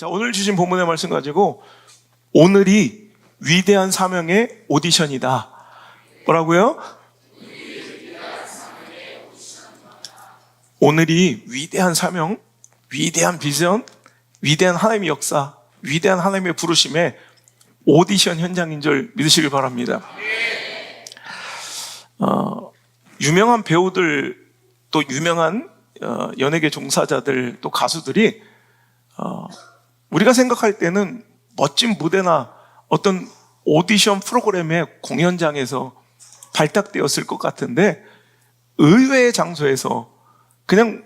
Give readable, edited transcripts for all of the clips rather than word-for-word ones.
자, 오늘 주신 본문의 말씀 가지고 오늘이 위대한 사명의 오디션이다. 뭐라고요? 오늘이 위대한 사명, 위대한 비전, 위대한 하나님의 역사, 위대한 하나님의 부르심의 오디션 현장인 줄 믿으시길 바랍니다. 유명한 배우들, 또 유명한 연예계 종사자들, 또 가수들이 우리가 생각할 때는 멋진 무대나 어떤 오디션 프로그램의 공연장에서 발탁되었을 것 같은데, 의외의 장소에서 그냥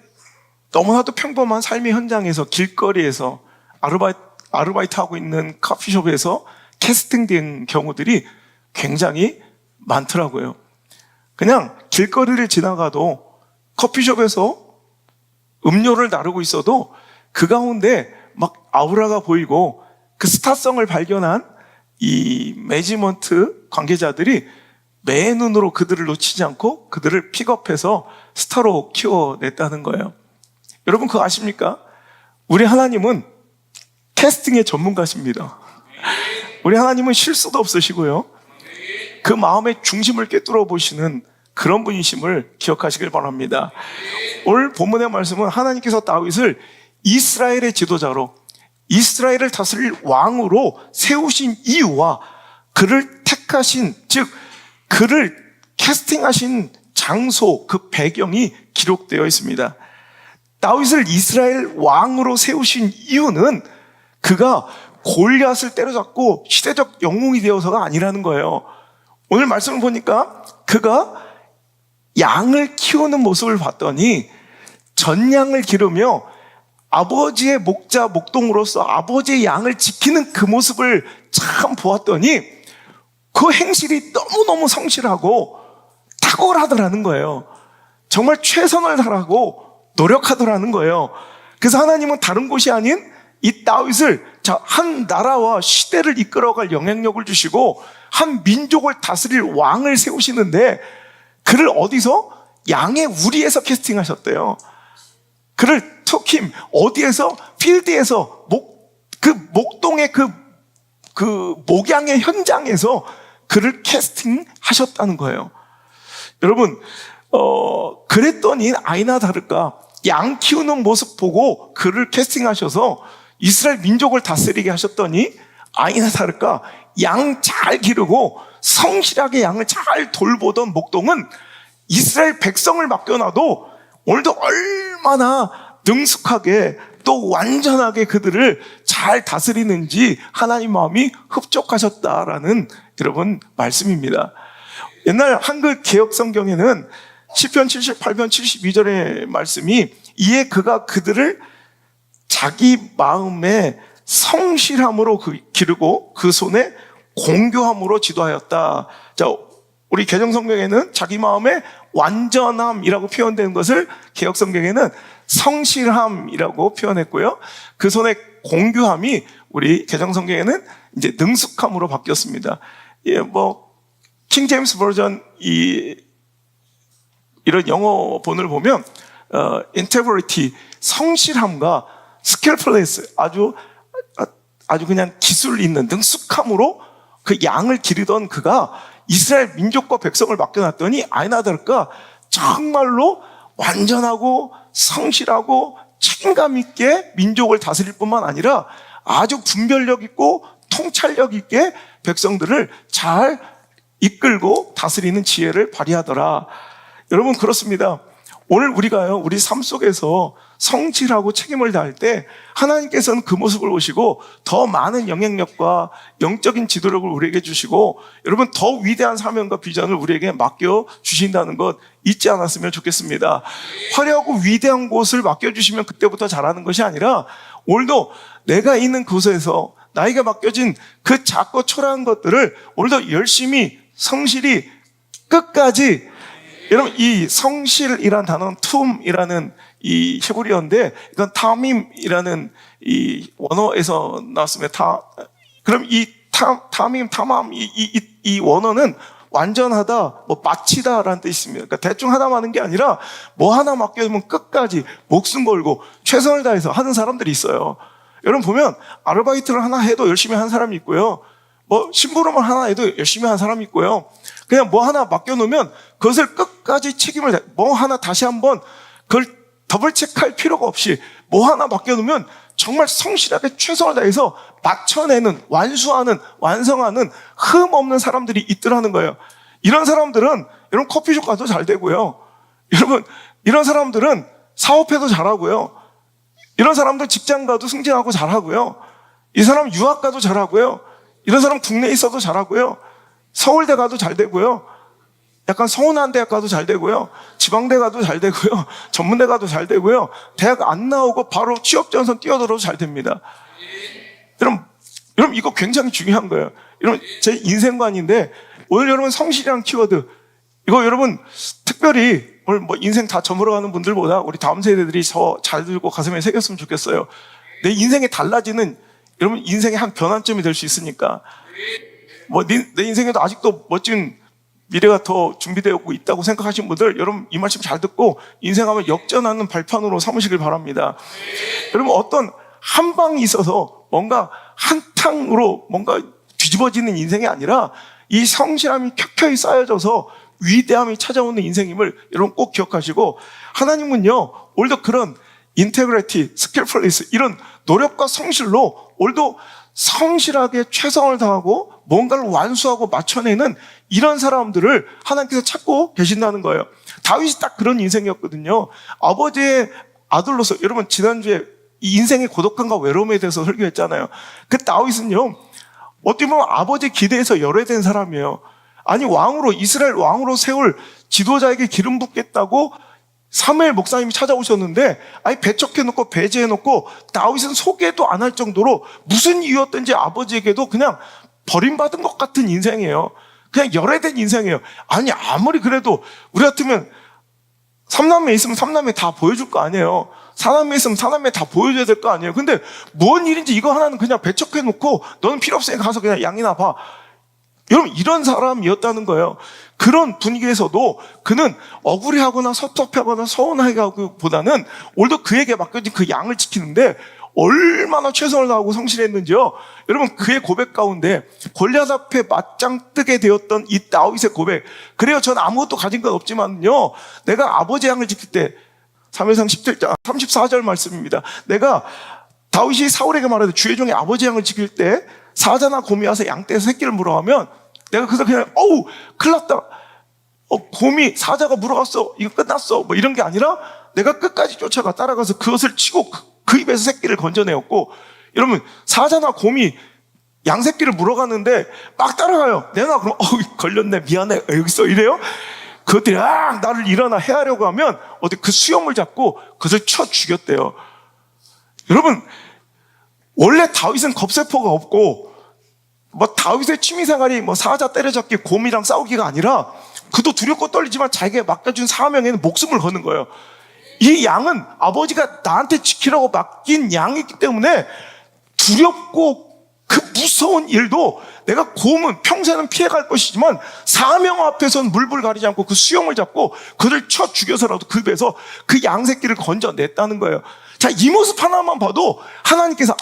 너무나도 평범한 삶의 현장에서, 길거리에서, 아르바이트하고 있는 커피숍에서 캐스팅된 경우들이 굉장히 많더라고요. 그냥 길거리를 지나가도 커피숍에서 음료를 나르고 있어도 그 가운데 막 아우라가 보이고 그 스타성을 발견한 이 매니지먼트 관계자들이 매의 눈으로 그들을 놓치지 않고 그들을 픽업해서 스타로 키워냈다는 거예요. 여러분 그거 아십니까? 우리 하나님은 캐스팅의 전문가십니다. 우리 하나님은 실수도 없으시고요, 그 마음의 중심을 꿰뚫어 보시는 그런 분이심을 기억하시길 바랍니다. 오늘 본문의 말씀은 하나님께서 다윗을 이스라엘의 지도자로, 이스라엘을 다스릴 왕으로 세우신 이유와 그를 택하신, 즉 그를 캐스팅하신 장소, 그 배경이 기록되어 있습니다. 다윗을 이스라엘 왕으로 세우신 이유는 그가 골리앗을 때려잡고 시대적 영웅이 되어서가 아니라는 거예요. 오늘 말씀을 보니까 그가 양을 키우는 모습을 봤더니 전양을 기르며 아버지의 목자, 목동으로서 아버지의 양을 지키는 그 모습을 참 보았더니 그 행실이 너무너무 성실하고 탁월하더라는 거예요. 정말 최선을 다하고 노력하더라는 거예요. 그래서 하나님은 다른 곳이 아닌 이 다윗을 한 나라와 시대를 이끌어갈 영향력을 주시고 한 민족을 다스릴 왕을 세우시는데, 그를 어디서? 양의 우리에서 캐스팅하셨대요. 그를 투킴, 어디에서? 필드에서, 목동의 그 목양의 현장에서 그를 캐스팅하셨다는 거예요. 여러분, 그랬더니 아니나 다를까 양 키우는 모습 보고 그를 캐스팅하셔서 이스라엘 민족을 다스리게 하셨더니 아니나 다를까 양 잘 기르고 성실하게 양을 잘 돌보던 목동은 이스라엘 백성을 맡겨놔도 오늘도 얼마나 능숙하게 또 완전하게 그들을 잘 다스리는지 하나님 마음이 흡족하셨다라는 여러분 말씀입니다. 옛날 한글 개역 성경에는 시편 78편 72절의 말씀이, 이에 그가 그들을 자기 마음에 성실함으로 기르고 그 손에 공교함으로 지도하였다. 자, 우리 개정 성경에는 자기 마음에 완전함이라고 표현된 것을 개역 성경에는 성실함이라고 표현했고요, 그 손에 공교함이 우리 개정 성경에는 이제 능숙함으로 바뀌었습니다. 예, 킹 제임스 버전 이런 영어 본을 보면 integrity, 성실함과 skillfulness, 아주 그냥 기술 있는 능숙함으로 그 양을 기르던 그가 이스라엘 민족과 백성을 맡겨놨더니 아니나 다를까 정말로 완전하고 성실하고 책임감 있게 민족을 다스릴 뿐만 아니라 아주 분별력 있고 통찰력 있게 백성들을 잘 이끌고 다스리는 지혜를 발휘하더라. 여러분 그렇습니다. 오늘 우리가요, 우리 삶 속에서 성실하고 책임을 다할 때 하나님께서는 그 모습을 보시고 더 많은 영향력과 영적인 지도력을 우리에게 주시고, 여러분 더 위대한 사명과 비전을 우리에게 맡겨 주신다는 것 잊지 않았으면 좋겠습니다. 화려하고 위대한 곳을 맡겨주시면 그때부터 잘하는 것이 아니라 오늘도 내가 있는 곳에서 나에게 맡겨진 그 작고 초라한 것들을 오늘도 열심히 성실히 끝까지, 여러분 이 성실이란 단어는 툼이라는 이 히브리어인데 이건 타밈이라는 이 원어에서 나왔습니다. 그럼 이 타밈, 타맘 이 원어는 완전하다, 마치다라는 뜻이 있습니다. 그러니까 대충 하다 마는 게 아니라 뭐 하나 맡겨두면 끝까지 목숨 걸고 최선을 다해서 하는 사람들이 있어요. 여러분 보면 아르바이트를 하나 해도 열심히 한 사람이 있고요. 뭐 심부름을 하나 해도 열심히 한 사람이 있고요. 그냥 뭐 하나 맡겨놓으면 그것을 끝까지 책임을 뭐 하나 다시 한번 그걸 더블 체크할 필요가 없이 뭐 하나 맡겨놓으면 정말 성실하게 최선을 다해서 맞춰내는, 완수하는, 완성하는 흠 없는 사람들이 있더라는 거예요. 이런 사람들은 여러분 커피숍 가도 잘 되고요. 여러분 이런 사람들은 사업해도 잘하고요. 이런 사람들 직장 가도 승진하고 잘하고요. 이 사람 유학 가도 잘하고요. 이런 사람 국내에 있어도 잘하고요. 서울대 가도 잘 되고요. 약간 서운한 대학 가도 잘 되고요. 지방대 가도 잘 되고요. 전문대 가도 잘 되고요. 대학 안 나오고 바로 취업전선 뛰어들어도 잘 됩니다. 여러분 이거 굉장히 중요한 거예요. 여러분 제 인생관인데 오늘 여러분 성실이라는 키워드 이거 여러분 특별히 오늘 뭐 인생 다 저물어 가는 분들보다 우리 다음 세대들이 더 잘 들고 가슴에 새겼으면 좋겠어요. 내 인생이 달라지는 여러분 인생의 한 변환점이 될 수 있으니까 뭐 내 인생에도 아직도 멋진 미래가 더 준비되어 있다고 생각하시는 분들 여러분 이 말씀 잘 듣고 인생하면 역전하는 발판으로 삼으시길 바랍니다. 여러분 어떤 한 방이 있어서 뭔가 한탕으로 뭔가 뒤집어지는 인생이 아니라 이 성실함이 켜켜이 쌓여져서 위대함이 찾아오는 인생임을 여러분 꼭 기억하시고 하나님은요 오늘도 그런 인테그리티, 스킬풀리스 이런 노력과 성실로 오늘도 성실하게 최선을 다하고 뭔가를 완수하고 맞춰내는 이런 사람들을 하나님께서 찾고 계신다는 거예요. 다윗이 딱 그런 인생이었거든요. 아버지의 아들로서 여러분 지난주에 이 인생의 고독함과 외로움에 대해서 설교했잖아요. 그 다윗은요 어떻게 보면 아버지 기대에서 열애된 사람이에요. 아니 왕으로 이스라엘 왕으로 세울 지도자에게 기름 붓겠다고 사무엘 목사님이 찾아오셨는데 아니 배척해놓고 배제해놓고 다윗은 소개도 안 할 정도로 무슨 이유였든지 아버지에게도 그냥 버림받은 것 같은 인생이에요. 그냥 열애된 인생이에요. 아니 아무리 그래도 우리 같으면 삼남매 있으면 삼남매 다 보여줄 거 아니에요. 사남매 있으면 사남매 다 보여줘야 될 거 아니에요. 근데 뭔 일인지 이거 하나는 그냥 배척해놓고 너는 필요 없으니까 가서 그냥 양이나 봐. 여러분 이런 사람이었다는 거예요. 그런 분위기에서도 그는 억울해하거나 섭섭해하거나 서운하기보다는 오늘도 그에게 맡겨진 그 양을 지키는데 얼마나 최선을 다하고 성실했는지요. 여러분 그의 고백 가운데 골리앗 앞에 맞짱 뜨게 되었던 이 다윗의 고백. 그래요 전 아무것도 가진 건 없지만요 내가 아버지 양을 지킬 때 사무엘상 34절 말씀입니다. 내가 다윗이 사울에게 말하되 주의 종의 아버지 양을 지킬 때 사자나 곰이 와서 양떼에서 새끼를 물어가면 내가 그래서 그냥 어우 큰일 났다 곰이 사자가 물어갔어 이거 끝났어 뭐 이런 게 아니라 내가 끝까지 쫓아가 따라가서 그것을 치고 그 입에서 새끼를 건져내었고 여러분 사자나 곰이 양새끼를 물어가는데 막 따라가요. 내가 그럼 걸렸네 미안해 여기 있어 이래요. 그것들이 나를 일어나 해하려고 하면 어디 그 수염을 잡고 그것을 쳐 죽였대요. 여러분 원래 다윗은 겁세포가 없고 뭐 다윗의 취미생활이 뭐 사자 때려잡기 곰이랑 싸우기가 아니라 그도 두렵고 떨리지만 자기가 맡겨준 사명에는 목숨을 거는 거예요. 이 양은 아버지가 나한테 지키라고 맡긴 양이기 때문에 두렵고 그 무서운 일도 내가 곰은 평생은 피해갈 것이지만 사명 앞에서는 물불 가리지 않고 그 수염을 잡고 그를 쳐 죽여서라도 그 입에서 그 양새끼를 건져냈다는 거예요. 자, 이 모습 하나만 봐도 하나님께서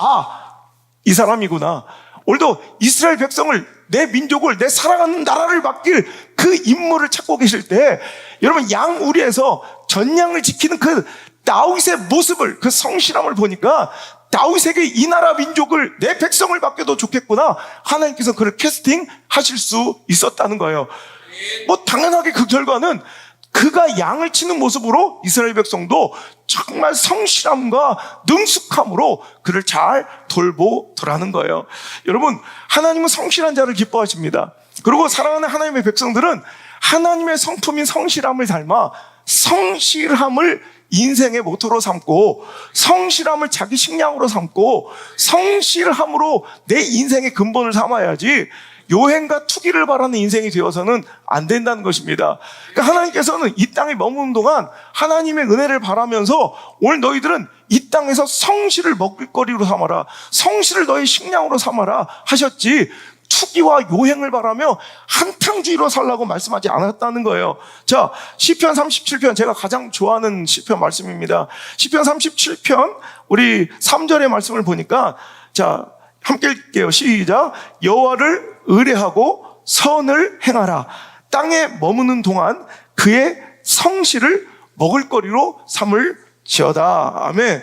이 사람이구나. 오늘도 이스라엘 백성을 내 민족을 내 사랑하는 나라를 맡길 그 임무를 찾고 계실 때 여러분 양우리에서 전양을 지키는 그 다윗의 모습을 그 성실함을 보니까 다윗에게 이 나라 민족을 내 백성을 맡겨도 좋겠구나 하나님께서 그를 캐스팅하실 수 있었다는 거예요. 뭐 당연하게 그 결과는 그가 양을 치는 모습으로 이스라엘 백성도 정말 성실함과 능숙함으로 그를 잘 돌보더라는 거예요. 여러분 하나님은 성실한 자를 기뻐하십니다. 그리고 사랑하는 하나님의 백성들은 하나님의 성품인 성실함을 닮아 성실함을 인생의 모토로 삼고 성실함을 자기 식량으로 삼고 성실함으로 내 인생의 근본을 삼아야지 요행과 투기를 바라는 인생이 되어서는 안 된다는 것입니다. 그러니까 하나님께서는 이 땅에 머무는 동안 하나님의 은혜를 바라면서 오늘 너희들은 이 땅에서 성실을 먹을거리로 삼아라, 성실을 너희 식량으로 삼아라 하셨지 투기와 요행을 바라며 한탕주의로 살라고 말씀하지 않았다는 거예요. 자, 시편 37편, 제가 가장 좋아하는 시편 말씀입니다. 시편 37편 우리 3절의 말씀을 보니까, 자, 함께 읽게요. 시작. 여호와를 의뢰하고 선을 행하라. 땅에 머무는 동안 그의 성실을 먹을거리로 삼을지어다. 아멘.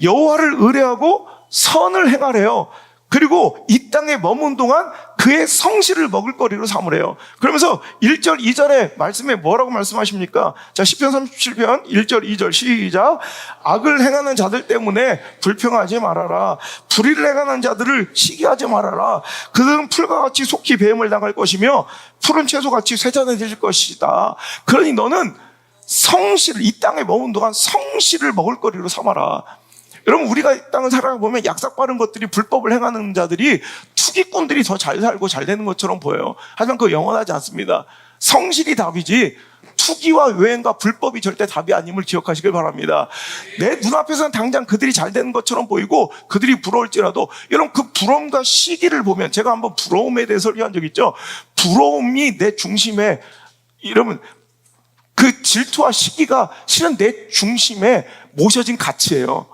여호와를 의뢰하고 선을 행하래요. 그리고 이 땅에 머문 동안 그의 성실을 먹을거리로 삼으래요. 그러면서 1절, 2절의 말씀에 뭐라고 말씀하십니까? 자, 시편 37편 1절, 2절 시작. 악을 행하는 자들 때문에 불평하지 말아라. 불의를 행하는 자들을 시기하지 말아라. 그들은 풀과 같이 속히 배임을 당할 것이며 푸른 채소같이 쇠잔해질 것이다. 그러니 너는 성실을, 이 땅에 머문 동안 성실을 먹을거리로 삼아라. 여러분, 우리가 이 땅을 살아보면 약삭 빠른 것들이, 불법을 행하는 자들이, 투기꾼들이 더 잘 살고 잘 되는 것처럼 보여요. 하지만 그거 영원하지 않습니다. 성실이 답이지 투기와 요행과 불법이 절대 답이 아님을 기억하시길 바랍니다. 내 눈앞에서는 당장 그들이 잘 되는 것처럼 보이고 그들이 부러울지라도, 여러분, 그 부러움과 시기를 보면, 제가 한번 부러움에 대해 설교한 적 있죠. 부러움이 내 중심에, 여러분, 그 질투와 시기가 실은 내 중심에 모셔진 가치예요.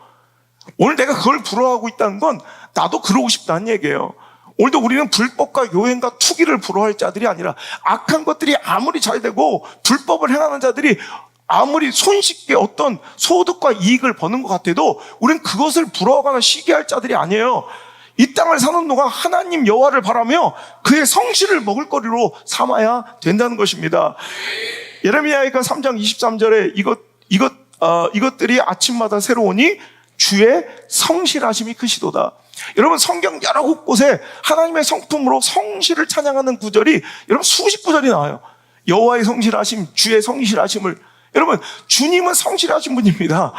오늘 내가 그걸 부러워하고 있다는 건 나도 그러고 싶다는 얘기예요. 오늘도 우리는 불법과 요행과 투기를 부러워할 자들이 아니라, 악한 것들이 아무리 잘 되고 불법을 행하는 자들이 아무리 손쉽게 어떤 소득과 이익을 버는 것 같아도 우리는 그것을 부러워하거나 시기할 자들이 아니에요. 이 땅을 사는 동안 하나님 여호와를 바라며 그의 성실을 먹을거리로 삼아야 된다는 것입니다. 예레미야가 3장 23절에 이것들이 아침마다 새로우니 주의 성실하심이 크시도다. 여러분, 성경 여러 곳곳에 하나님의 성품으로 성실을 찬양하는 구절이 여러분 수십 구절이 나와요. 여호와의 성실하심, 주의 성실하심을. 여러분, 주님은 성실하신 분입니다.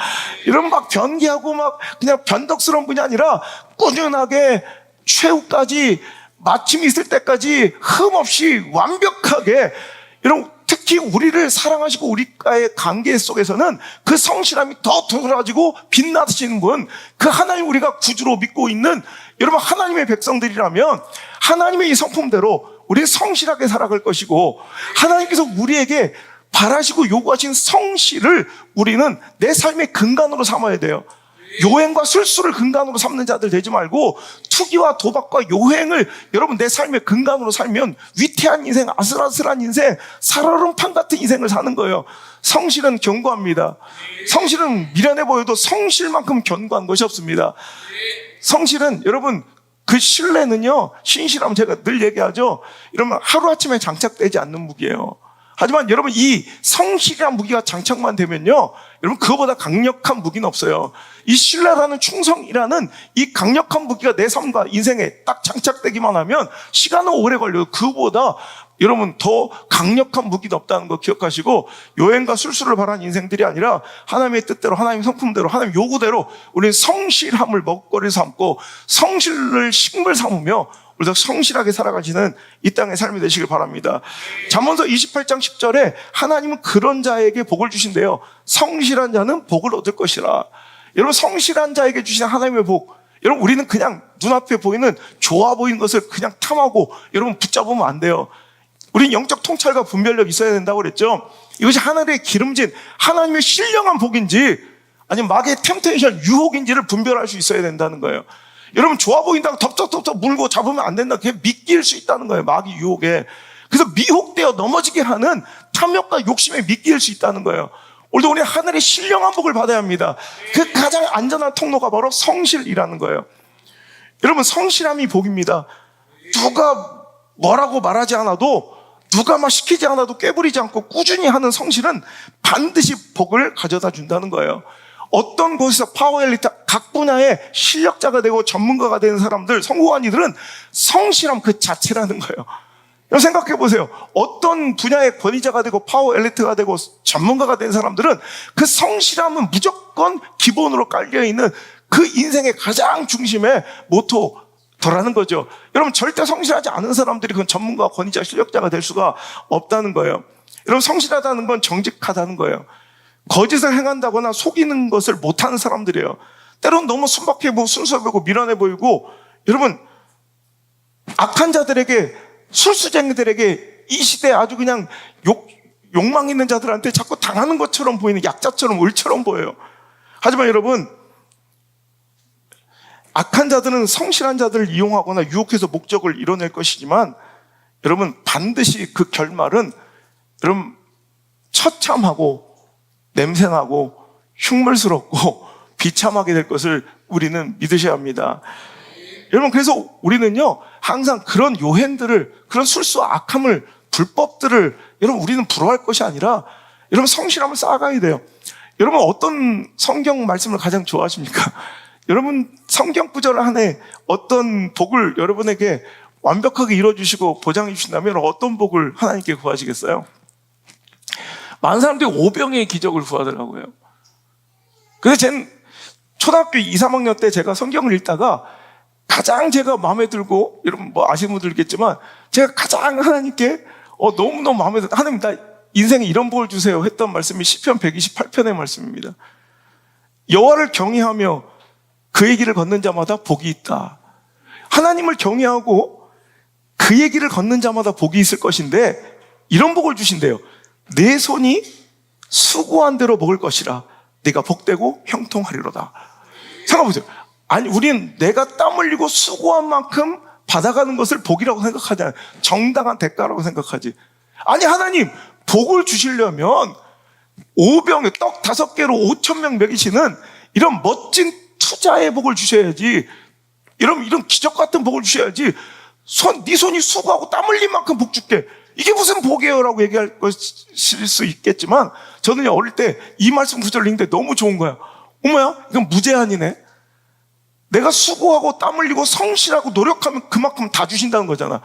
여러분, 막 변기하고 막 그냥 변덕스러운 분이 아니라 꾸준하게 최후까지, 마침이 있을 때까지 흠없이 완벽하게, 여러분, 특히 우리를 사랑하시고 우리과의 관계 속에서는 그 성실함이 더 도드라지고 빛나시는 분, 그 하나님, 우리가 구주로 믿고 있는 여러분 하나님의 백성들이라면 하나님의 이 성품대로 우리는 성실하게 살아갈 것이고, 하나님께서 우리에게 바라시고 요구하신 성실을 우리는 내 삶의 근간으로 삼아야 돼요. 요행과 술수를 근간으로 삼는 자들 되지 말고, 투기와 도박과 요행을 여러분 내 삶의 근간으로 살면 위태한 인생, 아슬아슬한 인생, 살얼음판 같은 인생을 사는 거예요. 성실은 견고합니다. 성실은 미련해 보여도 성실만큼 견고한 것이 없습니다. 성실은, 여러분, 그 신뢰는요, 신실하면 제가 늘 얘기하죠. 여러분, 하루아침에 장착되지 않는 무기예요. 하지만 여러분, 이 성실한 무기가 장착만 되면요, 여러분, 그거보다 강력한 무기는 없어요. 이 신뢰라는, 충성이라는 이 강력한 무기가 내 삶과 인생에 딱 장착되기만 하면 시간은 오래 걸려요. 그거보다 여러분 더 강력한 무기도 없다는 거 기억하시고, 요행과 술수를 바라는 인생들이 아니라 하나님의 뜻대로, 하나님의 성품대로, 하나님 요구대로 우리는 성실함을 먹거리 삼고 성실을 식물 삼으며 우리가 성실하게 살아가시는 이 땅의 삶이 되시길 바랍니다. 잠언서 28장 10절에 하나님은 그런 자에게 복을 주신대요. 성실한 자는 복을 얻을 것이라. 여러분, 성실한 자에게 주신 하나님의 복, 여러분, 우리는 그냥 눈앞에 보이는 좋아 보이는 것을 그냥 탐하고 여러분 붙잡으면 안 돼요. 우린 영적 통찰과 분별력이 있어야 된다고 그랬죠. 이것이 하늘의 기름진 하나님의 신령한 복인지 아니면 마귀의 템테이션, 유혹인지를 분별할 수 있어야 된다는 거예요. 여러분, 좋아 보인다고 덥석덥석 물고 잡으면 안 된다. 그게 미끼일 수 있다는 거예요, 마귀 유혹에. 그래서 미혹되어 넘어지게 하는 탐욕과 욕심에 미끼일 수 있다는 거예요. 오늘도 우리 하늘의 신령한 복을 받아야 합니다. 그 가장 안전한 통로가 바로 성실이라는 거예요. 여러분, 성실함이 복입니다. 누가 뭐라고 말하지 않아도, 누가 막 시키지 않아도 깨부리지 않고 꾸준히 하는 성실은 반드시 복을 가져다 준다는 거예요. 어떤 곳에서 파워 엘리트, 각 분야의 실력자가 되고 전문가가 되는 사람들, 성공한 이들은 성실함 그 자체라는 거예요. 여러분, 생각해 보세요. 어떤 분야의 권위자가 되고 파워 엘리트가 되고 전문가가 된 사람들은 그 성실함은 무조건 기본으로 깔려있는 그 인생의 가장 중심에 모토더라는 거죠. 여러분, 절대 성실하지 않은 사람들이 그건 전문가, 권위자, 실력자가 될 수가 없다는 거예요. 여러분, 성실하다는 건 정직하다는 거예요. 거짓을 행한다거나 속이는 것을 못하는 사람들이에요. 때로는 너무 순박해 보이고 순수해 보이고 미련해 보이고, 여러분, 악한 자들에게, 술수쟁이들에게 이 시대에 아주 그냥 욕망 있는 자들한테 자꾸 당하는 것처럼 보이는, 약자처럼, 을처럼 보여요. 하지만 여러분, 악한 자들은 성실한 자들을 이용하거나 유혹해서 목적을 이뤄낼 것이지만, 여러분, 반드시 그 결말은 여러분 처참하고 냄새나고 흉물스럽고 비참하게 될 것을 우리는 믿으셔야 합니다. 여러분, 그래서 우리는요, 항상 그런 요행들을, 그런 술수와 악함을, 불법들을 여러분 우리는 부러워할 것이 아니라 여러분 성실함을 쌓아가야 돼요. 여러분, 어떤 성경 말씀을 가장 좋아하십니까? 여러분, 성경 구절 안에 어떤 복을 여러분에게 완벽하게 이루어주시고 보장해 주신다면 어떤 복을 하나님께 구하시겠어요? 많은 사람들이 오병의 기적을 구하더라고요. 그래서 쟤는 초등학교 2, 3학년 때 제가 성경을 읽다가 가장 제가 마음에 들고, 여러분 뭐 아시는 분들 있겠지만, 제가 가장 하나님께 너무너무 마음에 들어, 하나님 나 인생에 이런 복을 주세요 했던 말씀이 시편 128편의 말씀입니다. 여호와를 경외하며 그의 길을 걷는 자마다 복이 있다. 하나님을 경외하고 그의 길을 걷는 자마다 복이 있을 것인데, 이런 복을 주신대요. 내 손이 수고한 대로 먹을 것이라 네가 복되고 형통하리로다. 생각해보세요. 아니, 우린 내가 땀 흘리고 수고한 만큼 받아가는 것을 복이라고 생각하지 않아요. 정당한 대가라고 생각하지. 아니, 하나님 복을 주시려면 오병에 떡 5개로 5,000명 먹이시는 이런 멋진 투자의 복을 주셔야지, 이런 기적 같은 복을 주셔야지, 네 손이 수고하고 땀 흘린 만큼 복 줄게, 이게 무슨 복이에요? 라고 얘기할 것일 수 있겠지만, 저는 어릴 때 이 말씀 구절을 읽는데 너무 좋은 거야. 어머야, 이건 무제한이네. 내가 수고하고 땀 흘리고 성실하고 노력하면 그만큼 다 주신다는 거잖아.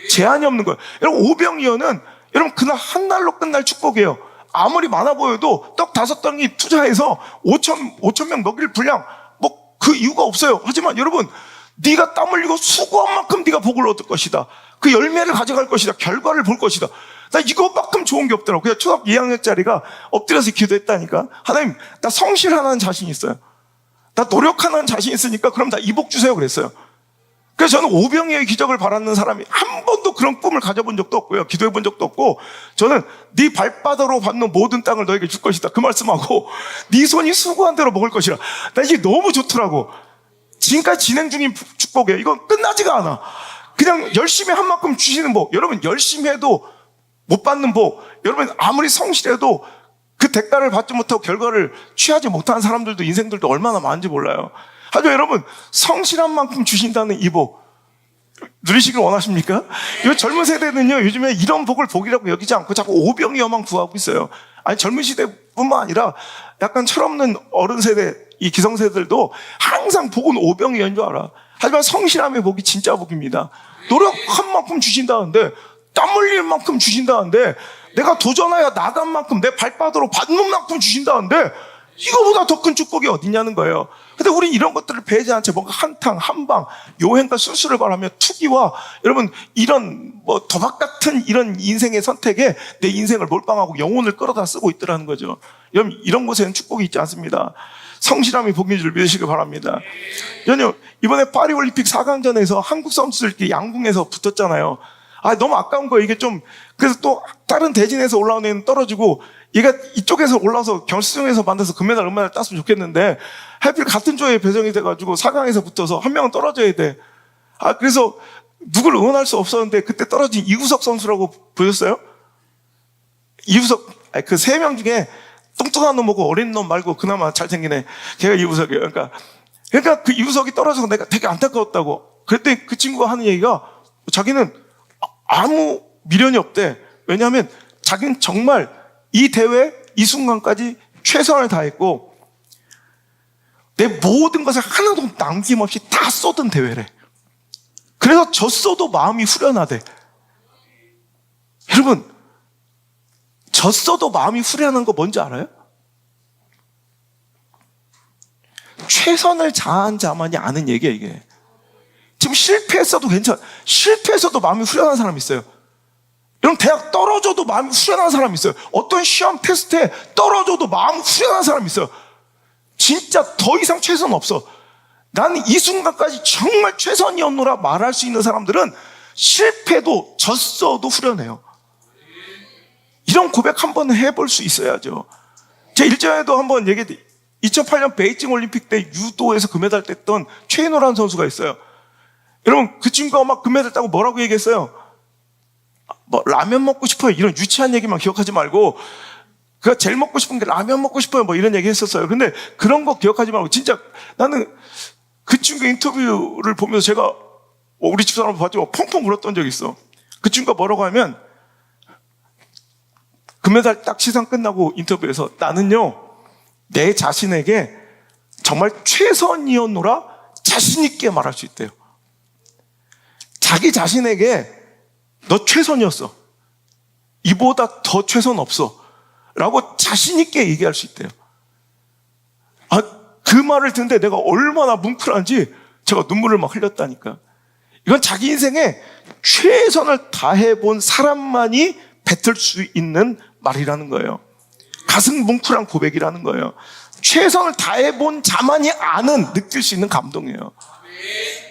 제한이 없는 거야. 여러분, 오병이어는 여러분 그날 한 날로 끝날 축복이에요. 아무리 많아 보여도 떡 5덩이 투자해서 5천 명 먹일 분량, 뭐 그 이유가 없어요. 하지만 여러분, 네가 땀 흘리고 수고한 만큼 네가 복을 얻을 것이다. 그 열매를 가져갈 것이다. 결과를 볼 것이다. 나 이것만큼 좋은 게 없더라고. 그냥 초등학교 2학년짜리가 엎드려서 기도했다니까. 하나님, 나 성실하는 자신 있어요. 나 노력하는 자신 있으니까 그럼 나 이 복 주세요 그랬어요. 그래서 저는 오병이의 기적을 바라는 사람이 한 번도 그런 꿈을 가져본 적도 없고요. 기도해 본 적도 없고, 저는 네 발바닥으로 받는 모든 땅을 너에게 줄 것이다 그 말씀하고, 네 손이 수고한 대로 먹을 것이라. 나 이게 너무 좋더라고. 지금까지 진행 중인 축복이에요. 이건 끝나지가 않아. 그냥 열심히 한 만큼 주시는 복. 여러분, 열심히 해도 못 받는 복, 여러분 아무리 성실해도 그 대가를 받지 못하고 결과를 취하지 못한 사람들도, 인생들도 얼마나 많은지 몰라요. 하지만 여러분, 성실한 만큼 주신다는 이 복 누리시길 원하십니까? 이 젊은 세대는요, 요즘에 이런 복을 복이라고 여기지 않고 자꾸 오병이어만 구하고 있어요. 아니, 젊은 시대뿐만 아니라 약간 철없는 어른 세대, 이 기성세대들도 항상 복은 오병이어인 줄 알아. 하지만 성실함의 복이 진짜 복입니다. 노력한 만큼 주신다는데, 땀 흘릴 만큼 주신다는데, 내가 도전하여 나간 만큼 내 발바닥으로 받는 만큼 주신다는데, 이거보다 더 큰 축복이 어딨냐는 거예요. 근데 우린 이런 것들을 배제한 채 뭔가 한탕, 한방, 요행과 술수를 바라며 투기와 여러분 이런 뭐 도박 같은 이런 인생의 선택에 내 인생을 몰빵하고 영혼을 끌어다 쓰고 있더라는 거죠. 여러분, 이런 곳에는 축복이 있지 않습니다. 성실함이 복인 줄 믿으시길 바랍니다. 이번에 파리올림픽 4강전에서 한국 선수들끼리 양궁에서 붙었잖아요. 너무 아까운 거예요. 이게 좀, 그래서 또 다른 대진에서 올라온 애는 떨어지고, 얘가 이쪽에서 올라와서 결승에서 만나서 금메달, 은메달 땄으면 좋겠는데, 하필 같은 조에 배정이 돼가지고 4강에서 붙어서 한 명은 떨어져야 돼. 그래서 누굴 응원할 수 없었는데, 그때 떨어진 이우석 선수라고 보셨어요? 이우석, 그 3명 중에 뚱뚱한 놈하고 어린 놈 말고 그나마 잘생긴 애, 걔가 이우석이에요. 그러니까 그 이우석이 떨어져서 내가 되게 안타까웠다고. 그랬더니 그 친구가 하는 얘기가, 자기는 아무 미련이 없대. 왜냐하면 자기는 정말 이 대회 이 순간까지 최선을 다했고 내 모든 것을 하나도 남김없이 다 쏟은 대회래. 그래서 졌어도 마음이 후련하대. 여러분, 졌어도 마음이 후련한 거 뭔지 알아요? 최선을 다한 자만이 아는 얘기야, 이게. 지금 실패했어도 괜찮아. 실패했어도 마음이 후련한 사람이 있어요. 여러분, 대학 떨어져도 마음이 후련한 사람이 있어요. 어떤 시험 테스트에 떨어져도 마음 후련한 사람이 있어요. 진짜 더 이상 최선 없어. 나는 이 순간까지 정말 최선이었노라 말할 수 있는 사람들은 실패도 졌어도 후련해요. 이런 고백 한번 해볼 수 있어야죠. 제 일전에도 한번 얘기했는데 2008년 베이징 올림픽 때 유도에서 금메달 땄던 최인호라는 선수가 있어요. 여러분 그 친구가 막 금메달 따고 뭐라고 얘기했어요? 뭐 라면 먹고 싶어요 이런 유치한 얘기만 기억하지 말고 그가 제일 먹고 싶은 게 라면 먹고 싶어요 뭐 이런 얘기 했었어요. 근데 그런 거 기억하지 말고 진짜 나는 그 친구 인터뷰를 보면서 제가 우리 집사람 봤죠. 펑펑 울었던 적이 있어. 그 친구가 뭐라고 하면 금메달 딱 시상 끝나고 인터뷰에서 나는요 내 자신에게 정말 최선이었노라 자신 있게 말할 수 있대요. 자기 자신에게 너 최선이었어. 이보다 더 최선 없어. 라고 자신 있게 얘기할 수 있대요. 그 말을 듣는데 내가 얼마나 뭉클한지 제가 눈물을 막 흘렸다니까. 이건 자기 인생에 최선을 다해본 사람만이 뱉을 수 있는 말이라는 거예요. 가슴 뭉클한 고백이라는 거예요. 최선을 다해본 자만이 아는, 느낄 수 있는 감동이에요.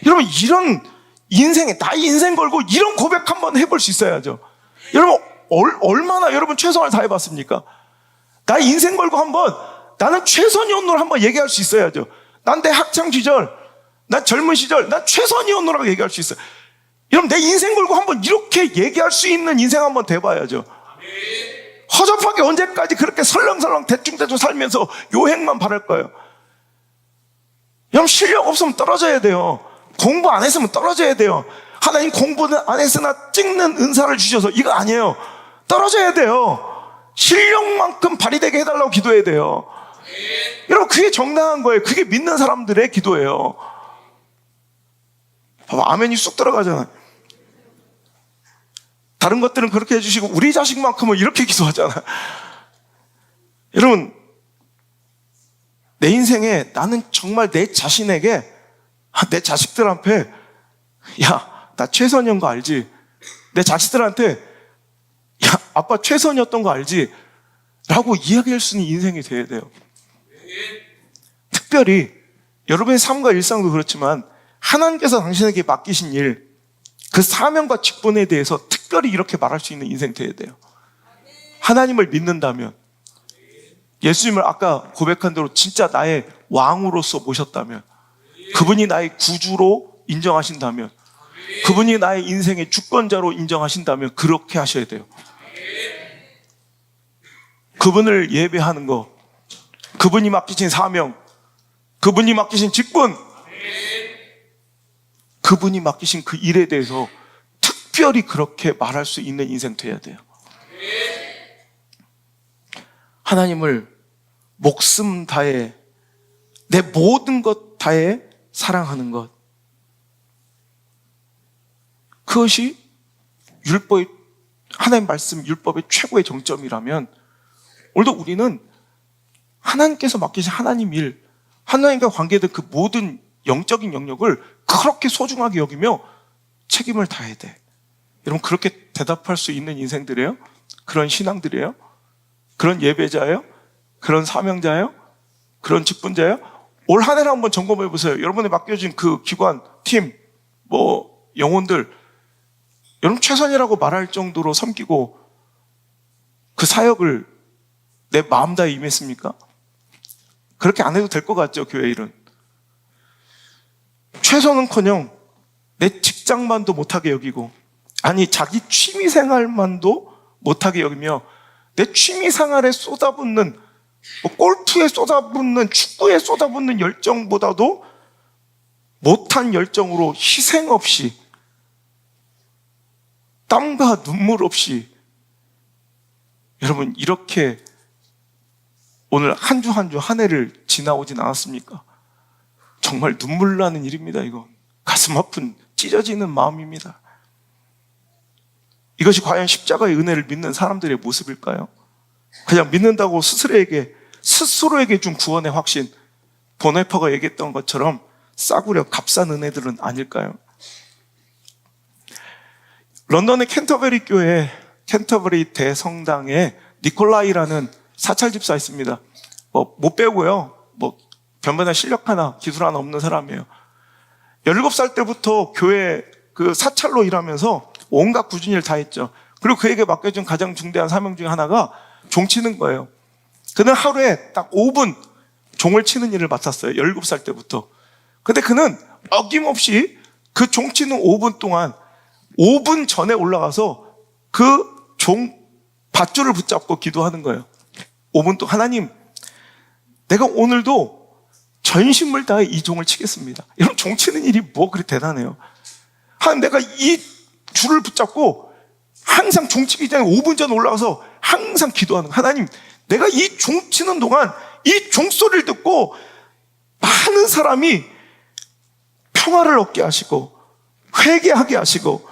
여러분 이런 인생에 나의 인생 걸고 이런 고백 한번 해볼 수 있어야죠. 여러분 얼마나 여러분 최선을 다해봤습니까? 나의 인생 걸고 한번 나는 최선이었노라 한번 얘기할 수 있어야죠. 난 내 학창 시절, 난 젊은 시절, 난 최선이었노라고 얘기할 수 있어요. 여러분 내 인생 걸고 한번 이렇게 얘기할 수 있는 인생 한번 돼봐야죠. 허접하게 언제까지 그렇게 설렁설렁 대충대충 살면서 요행만 바랄 거예요. 여러분 실력 없으면 떨어져야 돼요. 공부 안 했으면 떨어져야 돼요. 하나님 공부는 안 했으나 찍는 은사를 주셔서 이거 아니에요. 떨어져야 돼요. 실력만큼 발휘되게 해달라고 기도해야 돼요. 여러분 그게 정당한 거예요. 그게 믿는 사람들의 기도예요. 봐봐 아멘이 쑥 들어가잖아요. 다른 것들은 그렇게 해주시고 우리 자식만큼은 이렇게 기도하잖아요. 여러분 내 인생에 나는 정말 내 자신에게 내 자식들한테 야 나 최선이었던 거 알지? 내 자식들한테 야 아빠 최선이었던 거 알지? 라고 이야기할 수 있는 인생이 돼야 돼요. 특별히 여러분의 삶과 일상도 그렇지만 하나님께서 당신에게 맡기신 일, 그 사명과 직분에 대해서 특별히 이렇게 말할 수 있는 인생 돼야 돼요. 하나님을 믿는다면, 예수님을 아까 고백한 대로 진짜 나의 왕으로서 모셨다면, 그분이 나의 구주로 인정하신다면, 그분이 나의 인생의 주권자로 인정하신다면 그렇게 하셔야 돼요. 그분을 예배하는 거, 그분이 맡기신 사명, 그분이 맡기신 직분, 그분이 맡기신 그 일에 대해서 특별히 그렇게 말할 수 있는 인생 돼야 돼요. 하나님을 목숨 다해 내 모든 것 다해 사랑하는 것, 그것이 율법의 하나님 말씀 율법의 최고의 정점이라면 오늘도 우리는 하나님께서 맡기신 하나님 일, 하나님과 관계된 그 모든 영적인 영역을 그렇게 소중하게 여기며 책임을 다해야 돼. 여러분 그렇게 대답할 수 있는 인생들이에요? 그런 신앙들이에요? 그런 예배자예요? 그런 사명자예요? 그런 직분자예요? 올 한 해를 한번 점검해 보세요. 여러분의 맡겨진 그 기관, 팀, 영혼들, 여러분 최선이라고 말할 정도로 섬기고 그 사역을 내 마음 다해 임했습니까? 그렇게 안 해도 될 것 같죠, 교회 일은. 최선은커녕 내 직장만도 못하게 여기고, 아니 자기 취미생활만도 못하게 여기며 내 취미생활에 쏟아붓는 골프에 쏟아붓는 축구에 쏟아붓는 열정보다도 못한 열정으로 희생 없이 땀과 눈물 없이 여러분 이렇게 오늘 한 주 한 주 한 해를 지나오진 않았습니까? 정말 눈물 나는 일입니다. 이거 가슴 아픈 찢어지는 마음입니다. 이것이 과연 십자가의 은혜를 믿는 사람들의 모습일까요? 그냥 믿는다고 스스로에게 준 구원의 확신, 보네퍼가 얘기했던 것처럼 싸구려 값싼 은혜들은 아닐까요? 런던의 캔터베리 교회, 캔터베리 대성당에 니콜라이라는 사찰 집사 있습니다. 못 배우고요. 변변한 실력 하나, 기술 하나 없는 사람이에요. 17살 때부터 교회 그 사찰로 일하면서 온갖 꾸준히 일을 다 했죠. 그리고 그에게 맡겨준 가장 중대한 사명 중에 하나가 종 치는 거예요. 그는 하루에 딱 5분 종을 치는 일을 맡았어요. 17살 때부터. 근데 그는 어김없이 그 종 치는 5분 동안 5분 전에 올라가서 그 종 밧줄을 붙잡고 기도하는 거예요. 5분 동안 하나님, 내가 오늘도 전심을 다해 이 종을 치겠습니다. 여러분, 종 치는 일이 뭐 그리 대단해요. 하나님, 내가 이 줄을 붙잡고 항상 종 치기 전에 5분 전에 올라가서 항상 기도하는 거예요. 하나님, 내가 이 종 치는 동안 이 종소리를 듣고 많은 사람이 평화를 얻게 하시고 회개하게 하시고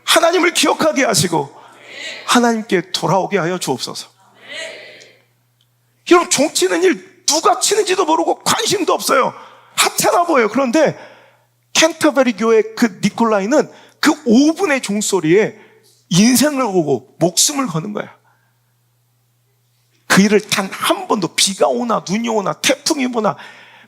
하나님을 기억하게 하시고 하나님께 돌아오게 하여 주옵소서. 여러분, 종 치는 일 누가 치는지도 모르고 관심도 없어요. 하찮아 보여요. 그런데 캔터베리 교회 그 니콜라이는 그 5분의 종소리에 인생을 걸고 목숨을 거는 거야. 그 일을 단 한 번도, 비가 오나 눈이 오나 태풍이 오나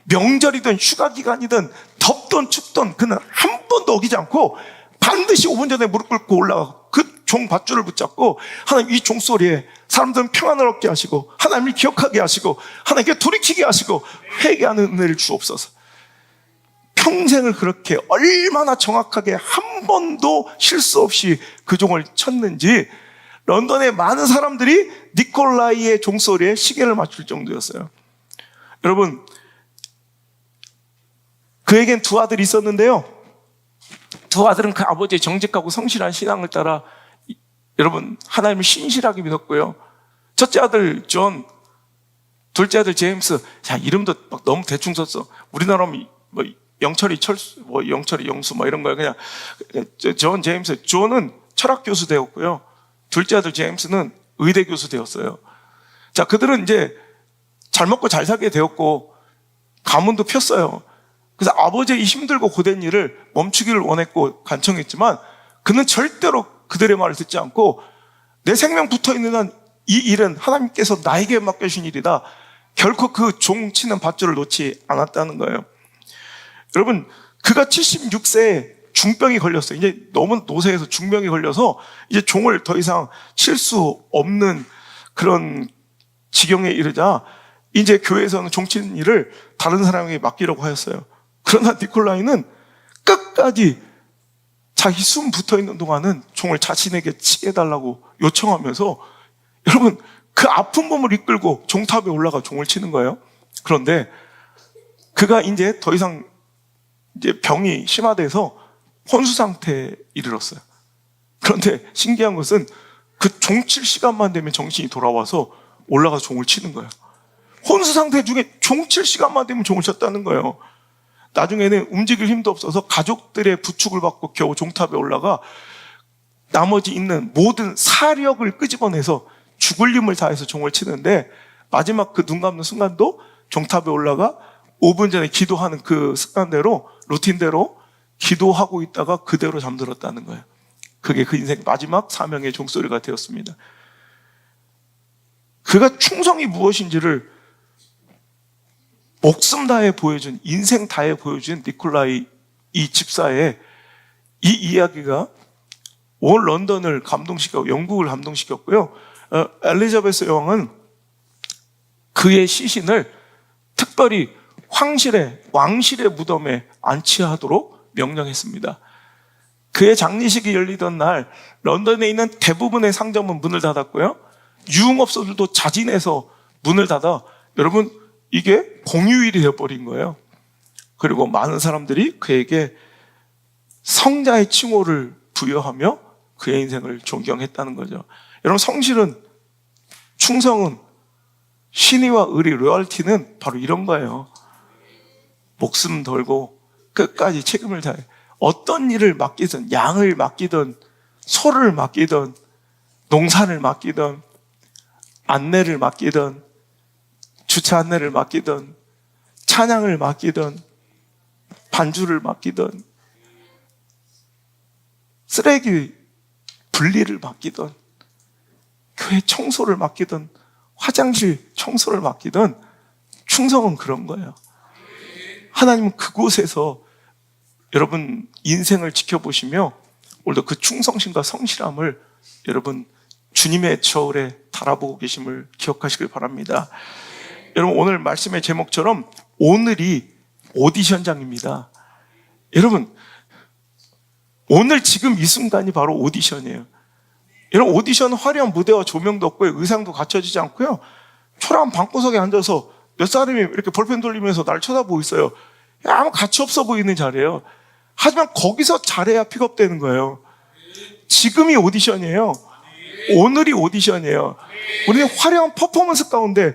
명절이든 휴가 기간이든 덥든 춥든 그는 한 번도 어기지 않고 반드시 5분 전에 무릎 꿇고 올라가고 그 종 밧줄을 붙잡고 하나님, 이 종소리에 사람들은 평안을 얻게 하시고 하나님을 기억하게 하시고 하나님께 돌이키게 하시고 회개하는 은혜를 주옵소서. 평생을 그렇게 얼마나 정확하게 한 번도 실수 없이 그 종을 쳤는지 런던의 많은 사람들이 니콜라이의 종소리에 시계를 맞출 정도였어요. 여러분, 그에겐 두 아들이 있었는데요. 두 아들은 그 아버지의 정직하고 성실한 신앙을 따라 여러분, 하나님을 신실하게 믿었고요. 첫째 아들 존, 둘째 아들 제임스. 자, 이름도 막 너무 대충 썼어. 우리나라면 뭐 영철이 철수, 뭐 영철이 영수 뭐 이런 거야. 그냥 존 제임스. 존은 철학 교수 되었고요. 둘째 아들 제임스는 의대 교수 되었어요. 자, 그들은 이제 잘 먹고 잘 살게 되었고 가문도 폈어요. 그래서 아버지의 이 힘들고 고된 일을 멈추기를 원했고 간청했지만 그는 절대로 그들의 말을 듣지 않고 내 생명 붙어있는 한 이 일은 하나님께서 나에게 맡겨주신 일이다. 결코 그 종 치는 밧줄을 놓지 않았다는 거예요. 여러분, 그가 76세에 중병이 걸렸어요. 이제 너무 노쇠해서 중병이 걸려서 이제 종을 더 이상 칠 수 없는 그런 지경에 이르자 이제 교회에서는 종 치는 일을 다른 사람에게 맡기려고 하였어요. 그러나 니콜라이는 끝까지 자기 숨 붙어있는 동안은 종을 자신에게 치게 해달라고 요청하면서 여러분, 그 아픈 몸을 이끌고 종탑에 올라가 종을 치는 거예요. 그런데 그가 이제 더 이상 이제 병이 심화돼서 혼수 상태에 이르렀어요. 그런데 신기한 것은 그 종 칠 시간만 되면 정신이 돌아와서 올라가서 종을 치는 거예요. 혼수 상태 중에 종 칠 시간만 되면 종을 쳤다는 거예요. 나중에는 움직일 힘도 없어서 가족들의 부축을 받고 겨우 종탑에 올라가 나머지 있는 모든 사력을 끄집어내서 죽을 힘을 다해서 종을 치는데 마지막 그 눈 감는 순간도 종탑에 올라가 5분 전에 기도하는 그 습관대로, 루틴대로 기도하고 있다가 그대로 잠들었다는 거예요. 그게 그 인생 마지막 사명의 종소리가 되었습니다. 그가 충성이 무엇인지를 목숨 다해 보여준, 인생 다해 보여준 니콜라이 이 집사의 이 이야기가 온 런던을 감동시켰고 영국을 감동시켰고요. 엘리자베스 여왕은 그의 시신을 특별히 왕실의 무덤에 안치하도록 명령했습니다. 그의 장례식이 열리던 날 런던에 있는 대부분의 상점은 문을 닫았고요. 유흥업소들도 자진해서 문을 닫아 여러분, 이게 공휴일이 되어버린 거예요. 그리고 많은 사람들이 그에게 성자의 칭호를 부여하며 그의 인생을 존경했다는 거죠. 여러분, 성실은, 충성은, 신의와 의리, 로열티는 바로 이런 거예요. 목숨 걸고 끝까지 책임을 다해 어떤 일을 맡기든, 양을 맡기든, 소를 맡기든, 농사를 맡기든, 안내를 맡기든, 주차 안내를 맡기든, 찬양을 맡기든, 반주를 맡기든, 쓰레기 분리를 맡기든, 교회 청소를 맡기든, 화장실 청소를 맡기든, 충성은 그런 거예요. 하나님은 그곳에서 여러분 인생을 지켜보시며 오늘도 그 충성심과 성실함을 여러분 주님의 저울에 달아보고 계심을 기억하시길 바랍니다. 여러분 오늘 말씀의 제목처럼 오늘이 오디션장입니다. 여러분 오늘 지금 이 순간이 바로 오디션이에요. 여러분 오디션은 화려한 무대와 조명도 없고요, 의상도 갖춰지지 않고요, 초라한 방구석에 앉아서 몇 사람이 이렇게 볼펜 돌리면서 나를 쳐다보고 있어요. 아무 가치 없어 보이는 자리예요. 하지만 거기서 잘해야 픽업되는 거예요. 지금이 오디션이에요. 오늘이 오디션이에요. 우리는 화려한 퍼포먼스 가운데,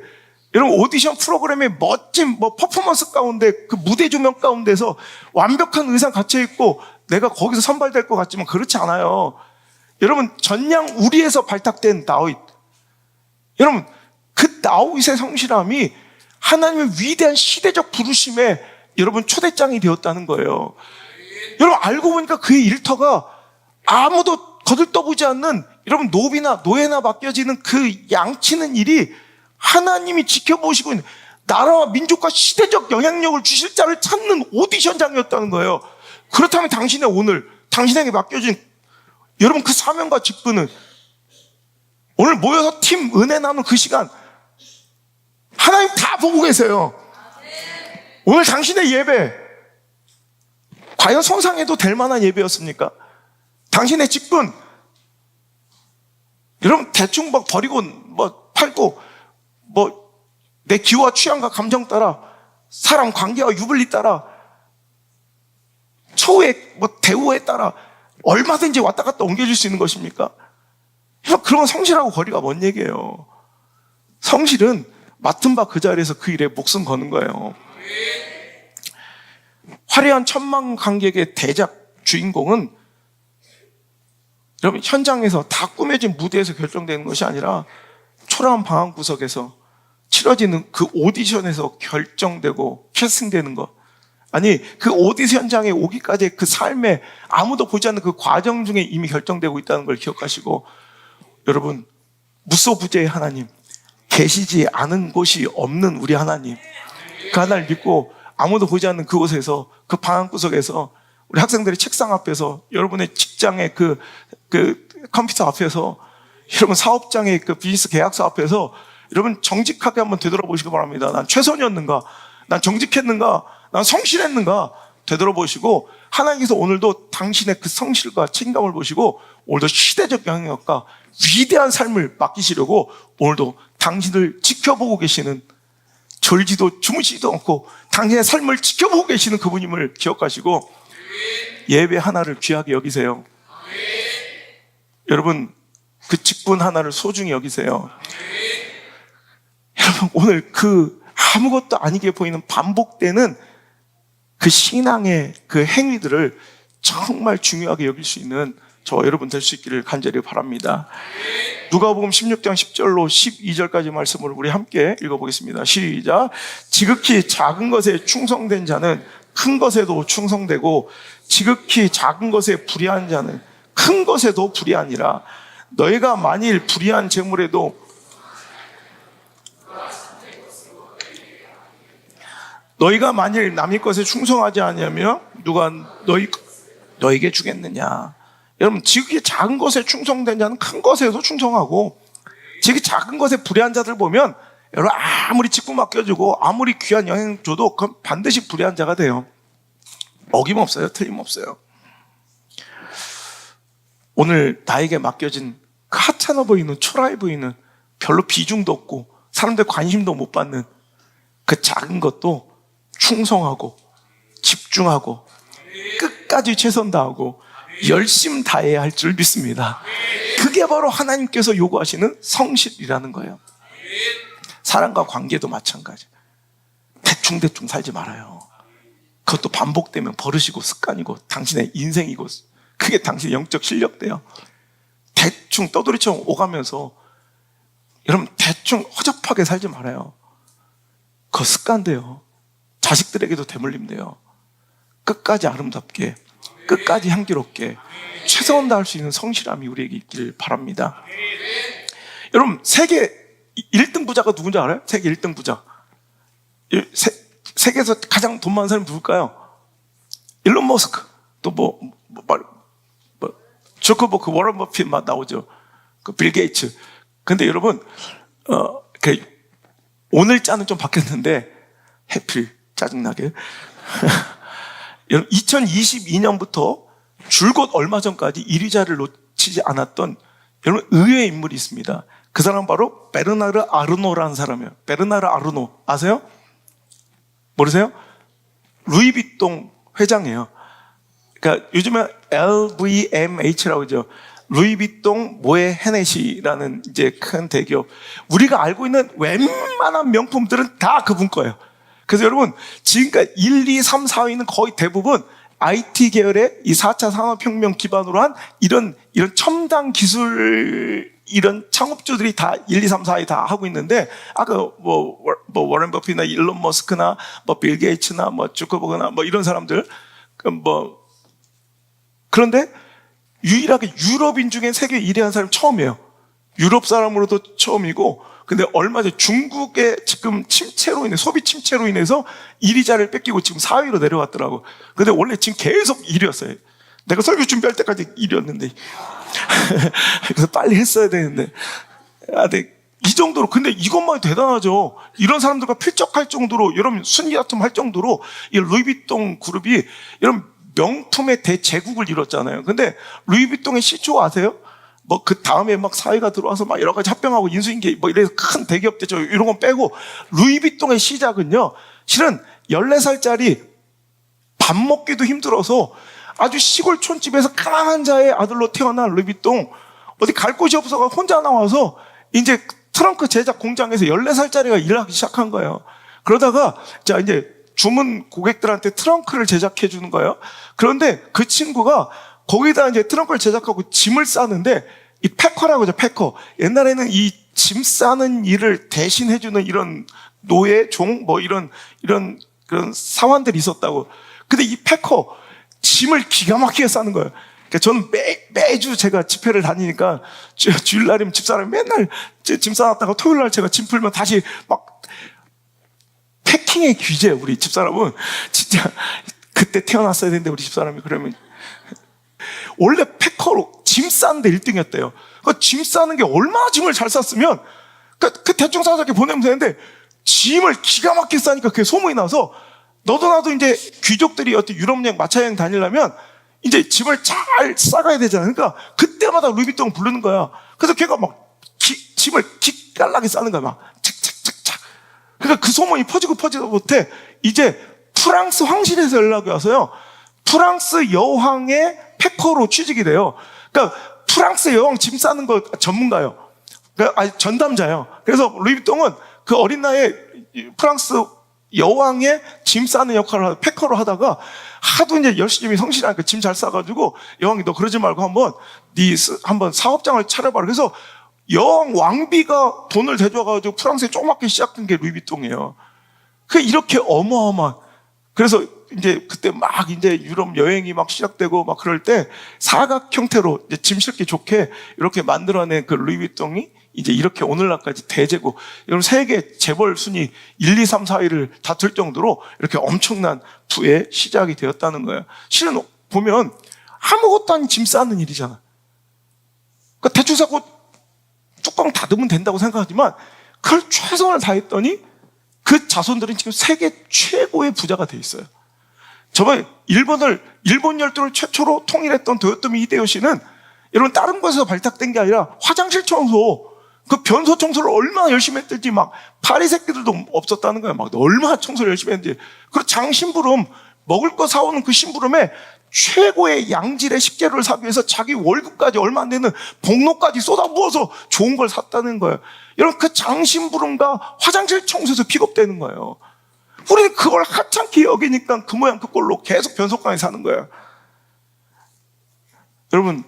여러분 오디션 프로그램의 멋진 퍼포먼스 가운데, 그 무대 조명 가운데서 완벽한 의상 갖춰 입고 내가 거기서 선발될 것 같지만 그렇지 않아요. 여러분 전량 우리에서 발탁된 다윗, 여러분 그 다윗의 성실함이 하나님의 위대한 시대적 부르심에 여러분 초대장이 되었다는 거예요. 여러분 알고 보니까 그의 일터가 아무도 거들떠보지 않는, 여러분 노비나 노예나 맡겨지는 그 양치는 일이 하나님이 지켜보시고 있는, 나라와 민족과 시대적 영향력을 주실 자를 찾는 오디션장이었다는 거예요. 그렇다면 당신의 오늘, 당신에게 맡겨진 여러분 그 사명과 직분은, 오늘 모여서 팀 은혜 나누는 그 시간 하나님 다 보고 계세요. 오늘 당신의 예배 과연 성상해도 될 만한 예배였습니까? 당신의 직분, 여러분 대충 버리고 팔고 내 기호와 취향과 감정 따라, 사람 관계와 유불리 따라, 처우의 대우에 따라 얼마든지 왔다 갔다 옮겨질 수 있는 것입니까? 그러면 성실하고 거리가 먼 얘기예요. 성실은 맡은 바 그 자리에서 그 일에 목숨 거는 거예요. 화려한 천만 관객의 대작 주인공은 여러분 현장에서 다 꾸며진 무대에서 결정되는 것이 아니라 초라한 방 한 구석에서 치러지는 그 오디션에서 결정되고 캐스팅되는 것. 아니 그 오디션장에 오기까지의 그 삶에 아무도 보지 않는 그 과정 중에 이미 결정되고 있다는 걸 기억하시고, 여러분 무소부재의 하나님, 계시지 않은 곳이 없는 우리 하나님, 그 하나님을 믿고 아무도 보지 않는 그곳에서, 그 방 한구석에서, 우리 학생들의 책상 앞에서, 여러분의 직장의 그 컴퓨터 앞에서, 여러분 사업장의 그 비즈니스 계약서 앞에서 여러분 정직하게 한번 되돌아보시기 바랍니다. 난 최선이었는가? 난 정직했는가? 난 성실했는가? 되돌아보시고, 하나님께서 오늘도 당신의 그 성실과 책임감을 보시고 오늘도 시대적 영향력과 위대한 삶을 맡기시려고 오늘도 당신을 지켜보고 계시는, 졸지도 주무시지도 않고 당신의 삶을 지켜보고 계시는 그분임을 기억하시고 예배 하나를 귀하게 여기세요. 여러분 그 직분 하나를 소중히 여기세요. 여러분 오늘 그 아무것도 아니게 보이는 반복되는 그 신앙의 그 행위들을 정말 중요하게 여길 수 있는 저 여러분 될 수 있기를 간절히 바랍니다. 누가복음 16장 10절로 12절까지 말씀을 우리 함께 읽어보겠습니다. 시작. 지극히 작은 것에 충성된 자는 큰 것에도 충성되고, 지극히 작은 것에 불의한 자는 큰 것에도 불의하니라. 너희가 만일 불의한 재물에도 너희가 만일 남의 것에 충성하지 않으면 누가 너희에게 주겠느냐. 여러분 지극히 작은 것에 충성된 자는 큰 것에도 충성하고, 지극히 작은 것에 불의한 자들 보면 여러분 아무리 직분 맡겨주고 아무리 귀한 영향 줘도 그건 반드시 불의한 자가 돼요. 어김없어요. 틀림없어요. 오늘 나에게 맡겨진 그 하찮아 보이는, 초라해 보이는, 별로 비중도 없고 사람들 관심도 못 받는 그 작은 것도 충성하고 집중하고 끝까지 최선 다하고 열심 다해야 할 줄 믿습니다. 그게 바로 하나님께서 요구하시는 성실이라는 거예요. 사람과 관계도 마찬가지. 대충대충 살지 말아요. 그것도 반복되면 버릇이고 습관이고 당신의 인생이고 그게 당신의 영적 실력돼요. 대충 떠돌이처럼 오가면서 여러분 대충 허접하게 살지 말아요. 그거 습관돼요. 자식들에게도 대물림 돼요. 끝까지 아름답게, 끝까지 향기롭게 최선을 다할 수 있는 성실함이 우리에게 있길 바랍니다. 여러분 세계 1등 부자가 누군지 알아요? 세계 1등 부자. 세계에서 가장 돈 많은 사람이 누굴까요? 일론 머스크. 또 주커버그, 워런 버핏 막 나오죠. 그 빌 게이츠. 근데 여러분, 오늘자는 좀 바뀌었는데, 해필, 짜증나게. 여러분, 2022년부터 줄곧 얼마 전까지 1위자를 놓치지 않았던 여러분 의외의 인물이 있습니다. 그 사람은 바로 베르나르 아르노라는 사람이에요. 베르나르 아르노 아세요? 모르세요? 루이비통 회장이에요. 그러니까 요즘에 LVMH라고 하죠. 루이비통 모에 헤네시라는 이제 큰 대기업. 우리가 알고 있는 웬만한 명품들은 다 그분 거예요. 그래서 여러분, 지금까지 1, 2, 3, 4위는 거의 대부분 IT 계열의 이 4차 산업혁명 기반으로 한 이런 첨단 기술, 이런 창업주들이 다 1, 2, 3, 4위 다 하고 있는데, 아까 워런 버핏이나 일론 머스크나 빌 게이츠나 주커버그나 이런 사람들, 그런데 유일하게 유럽인 중에 세계 1위 한 사람이 처음이에요. 유럽 사람으로도 처음이고, 근데 얼마 전에 중국의 지금 침체로 인해, 소비 침체로 인해서 1위 자리를 뺏기고 지금 4위로 내려왔더라고. 근데 원래 지금 계속 1위였어요. 내가 설교 준비할 때까지 1위였는데. 그래서 빨리 했어야 되는데. 근데 이 정도로, 근데 이것만 대단하죠. 이런 사람들과 필적할 정도로, 여러분 순위다툼 할 정도로 이 루이비통 그룹이 여러분 명품의 대제국을 이뤘잖아요. 근데 루이비통의 시초 아세요? 그 다음에 사회가 들어와서 여러 가지 합병하고 인수인계 이래서 큰 대기업 됐죠. 이런 건 빼고 루이비통의 시작은요, 실은 14살짜리 밥 먹기도 힘들어서 아주 시골 촌집에서 가난한 자의 아들로 태어난 루이비통, 어디 갈 곳이 없어서 혼자 나와서 이제 트렁크 제작 공장에서 14살짜리가 일을 하기 시작한 거예요. 그러다가 자 이제 주문 고객들한테 트렁크를 제작해 주는 거예요. 그런데 그 친구가 거기다 이제 트렁크를 제작하고 짐을 싸는데, 이 패커라고 하죠, 패커. 옛날에는 이 짐 싸는 일을 대신해주는 이런 노예, 종, 이런 그런 사원들이 있었다고. 근데 이 패커, 짐을 기가 막히게 싸는 거예요. 그러니까 저는 매주 제가 집회를 다니니까 주일날이면 집사람이 맨날 짐 싸놨다가 토요일날 제가 짐 풀면 다시 패킹의 귀재예요, 우리 집사람은. 진짜 그때 태어났어야 되는데 우리 집사람이. 그러면 원래 패커로 짐 싸는데 1등이었대요. 짐 싸는 게 얼마나 짐을 잘 쌌으면 그 대충 싸서 이렇게 보내면 되는데, 짐을 기가 막히게 싸니까 그게 소문이 나서 너도 나도 이제 귀족들이 어떤 유럽 여행, 마차 여행 다니려면 이제 짐을 잘 싸가야 되잖아요. 그러니까 그때마다 루이비통을 부르는 거야. 그래서 걔가 짐을 기깔나게 싸는 거야. 착착착착. 그러니까 그 소문이 퍼지고 못해. 이제 프랑스 황실에서 연락이 와서요, 프랑스 여왕의 패커로 취직이 돼요. 그러니까 프랑스 여왕 짐 싸는 거 전문가예요. 그러니까 전담자예요. 그래서 루이비통은 그 어린 나이에 프랑스 여왕의 짐 싸는 역할을 하다, 패커로 하다가 하도 이제 열심히 성실하니까 짐 잘 싸가지고 여왕이 너 그러지 말고 한번 사업장을 차려봐라. 그래서 여왕 왕비가 돈을 대줘가지고 프랑스에 조그맣게 시작된 게 루이비통이에요. 그 이렇게 어마어마한. 그래서 이제 그때 이제 유럽 여행이 시작되고 그럴 때 사각 형태로 이제 짐 실기 좋게 이렇게 만들어낸 그 루이비통이 이제 이렇게 오늘날까지 대제국, 여러분 세계 재벌 순위 1, 2, 3, 4위를 다툴 정도로 이렇게 엄청난 부의 시작이 되었다는 거예요. 실은 보면 아무것도 아닌 짐 싸는 일이잖아. 그러니까 대충 싸고 뚜껑 닫으면 된다고 생각하지만 그걸 최선을 다했더니 그 자손들은 지금 세계 최고의 부자가 돼 있어요. 저번에 일본 열도를 최초로 통일했던 도요토미 히데요시는 여러분 다른 곳에서 발탁된 게 아니라 화장실 청소, 그 변소 청소를 얼마나 열심히 했든지 파리 새끼들도 없었다는 거예요. 얼마나 청소를 열심히 했는지. 그리고 장심부름, 먹을 거 사오는 그 심부름에 최고의 양질의 식재료를 사기 위해서 자기 월급까지 얼마 안 되는 복로까지 쏟아부어서 좋은 걸 샀다는 거예요. 여러분 그 장심부름과 화장실 청소에서 픽업되는 거예요. 우리는 그걸 하찮게 여기니까 그 모양 그 꼴로 계속 변속관에 사는 거예요. 여러분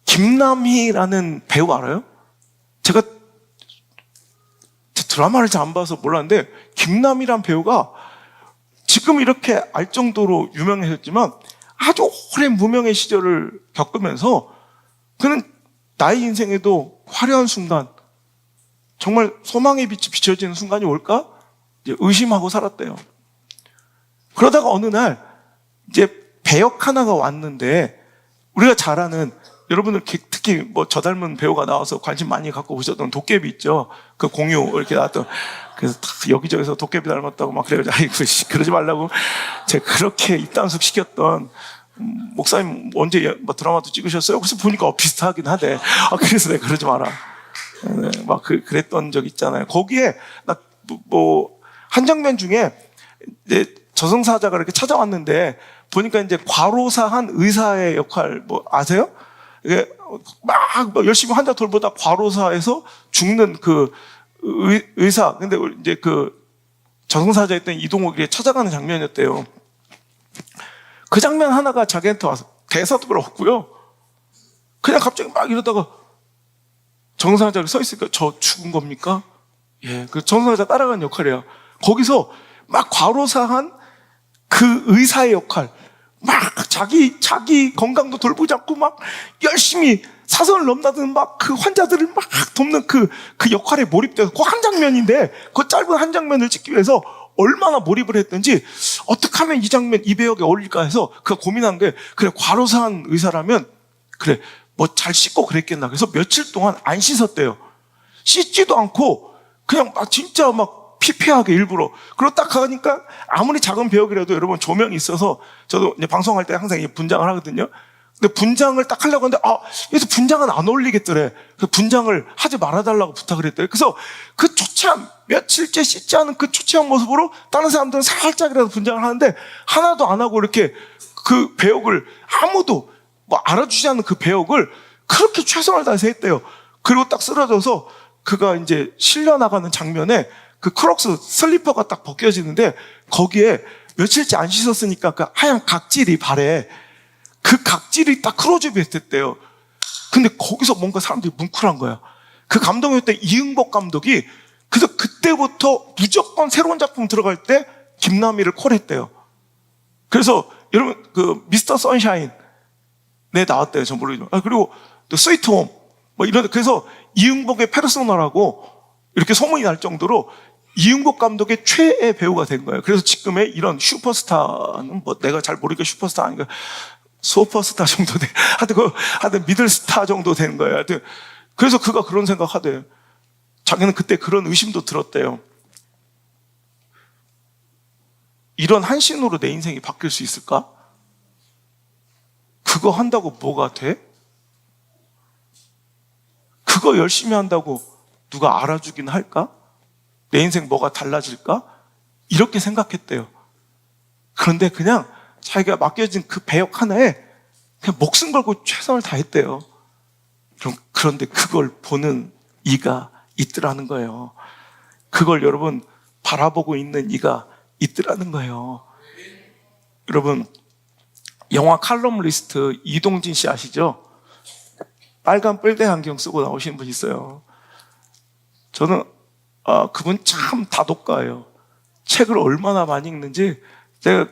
김남희라는 배우 알아요? 제가 드라마를 잘 안 봐서 몰랐는데 김남희라는 배우가 지금 이렇게 알 정도로 유명해졌지만 아주 오랜 무명의 시절을 겪으면서 그는 나의 인생에도 화려한 순간, 정말 소망의 빛이 비춰지는 순간이 올까? 이제 의심하고 살았대요. 그러다가 어느 날 이제 배역 하나가 왔는데 우리가 잘 아는 여러분들 특히 뭐 저 닮은 배우가 나와서 관심 많이 갖고 보셨던 도깨비 있죠. 그 공유 이렇게 나왔던 그래서 다 여기저기서 도깨비 닮았다고 막 그래가지고 아이고 그러지 말라고 제가 그렇게 입단속 시켰던 목사님 언제 뭐 드라마도 찍으셨어요? 그래서 보니까 비슷하긴 하대. 그래서 내가 그러지 마라. 네, 막 그랬던 적 있잖아요. 거기에 나 뭐 한 장면 중에 이제 저승사자가 이렇게 찾아왔는데 보니까 이제 과로사한 의사의 역할 뭐 아세요? 이게 막 열심히 환자 돌보다 과로사에서 죽는 그 의사. 근데 이제 그 저승사자였던 이동욱이 찾아가는 장면이었대요. 그 장면 하나가 자기한테 와서 대사도 별로 없고요. 그냥 갑자기 막 이러다가 저승사자가 서 있으니까 저 죽은 겁니까? 예, 그 저승사자 따라가는 역할이야. 거기서 막 과로사한 그 의사의 역할, 막 자기 건강도 돌보지 않고 막 열심히 사선을 넘나드는 막 그 환자들을 막 돕는 그 역할에 몰입돼서 그 한 장면인데 그 짧은 한 장면을 찍기 위해서 얼마나 몰입을 했든지 어떻게 하면 이 장면 이 배역에 어울릴까 해서 그가 고민한 게 그래 과로사한 의사라면 그래 뭐 잘 씻고 그랬겠나. 그래서 며칠 동안 안 씻었대요. 씻지도 않고 그냥 막 진짜 막 피폐하게 일부러. 그러고 딱 가니까 아무리 작은 배역이라도 여러분 조명이 있어서 저도 이제 방송할 때 항상 분장을 하거든요. 근데 분장을 딱 하려고 하는데 여기서 분장은 안 어울리겠더래. 그 분장을 하지 말아달라고 부탁을 했대요. 그래서 그 초췌한 며칠째 씻지 않은 그 초췌한 모습으로 다른 사람들은 살짝이라도 분장을 하는데 하나도 안 하고 이렇게 그 배역을 아무도 뭐 알아주지 않는 그 배역을 그렇게 최선을 다해서 했대요. 그리고 딱 쓰러져서 그가 이제 실려 나가는 장면에 그 크록스 슬리퍼가 딱 벗겨지는데 거기에 며칠째 안 씻었으니까 그 하얀 각질이 발에 그 각질이 딱 크로즈업이 됐대요. 근데 거기서 뭔가 사람들이 뭉클한 거야. 그 감독이었던 이응복 감독이 그래서 그때부터 무조건 새로운 작품 들어갈 때 김남희를 콜했대요. 그래서 여러분 그 미스터 선샤인 네 나왔대요. 전 모르겠지만 그리고 또 스위트 홈 뭐 이런 그래서 이응복의 페르소나라고 이렇게 소문이 날 정도로 이응복 감독의 최애 배우가 된 거예요. 그래서 지금의 이런 슈퍼스타는 뭐 내가 잘 모르니까 슈퍼스타 아닌가 슈퍼스타 정도 돼. 하여튼 미들스타 정도 된 거예요. 하여튼 그래서 그가 그런 생각하대요. 자기는 그때 그런 의심도 들었대요. 이런 한신으로 내 인생이 바뀔 수 있을까? 그거 한다고 뭐가 돼? 그거 열심히 한다고 누가 알아주긴 할까? 내 인생 뭐가 달라질까? 이렇게 생각했대요. 그런데 그냥 자기가 맡겨진 그 배역 하나에 그냥 목숨 걸고 최선을 다했대요. 그런데 그걸 보는 이가 있더라는 거예요. 그걸 여러분 바라보고 있는 이가 있더라는 거예요. 여러분 영화 칼럼리스트 이동진 씨 아시죠? 빨간 뿔대 안경 쓰고 나오시는 분 있어요. 저는 그분 참 다독가예요. 책을 얼마나 많이 읽는지 제가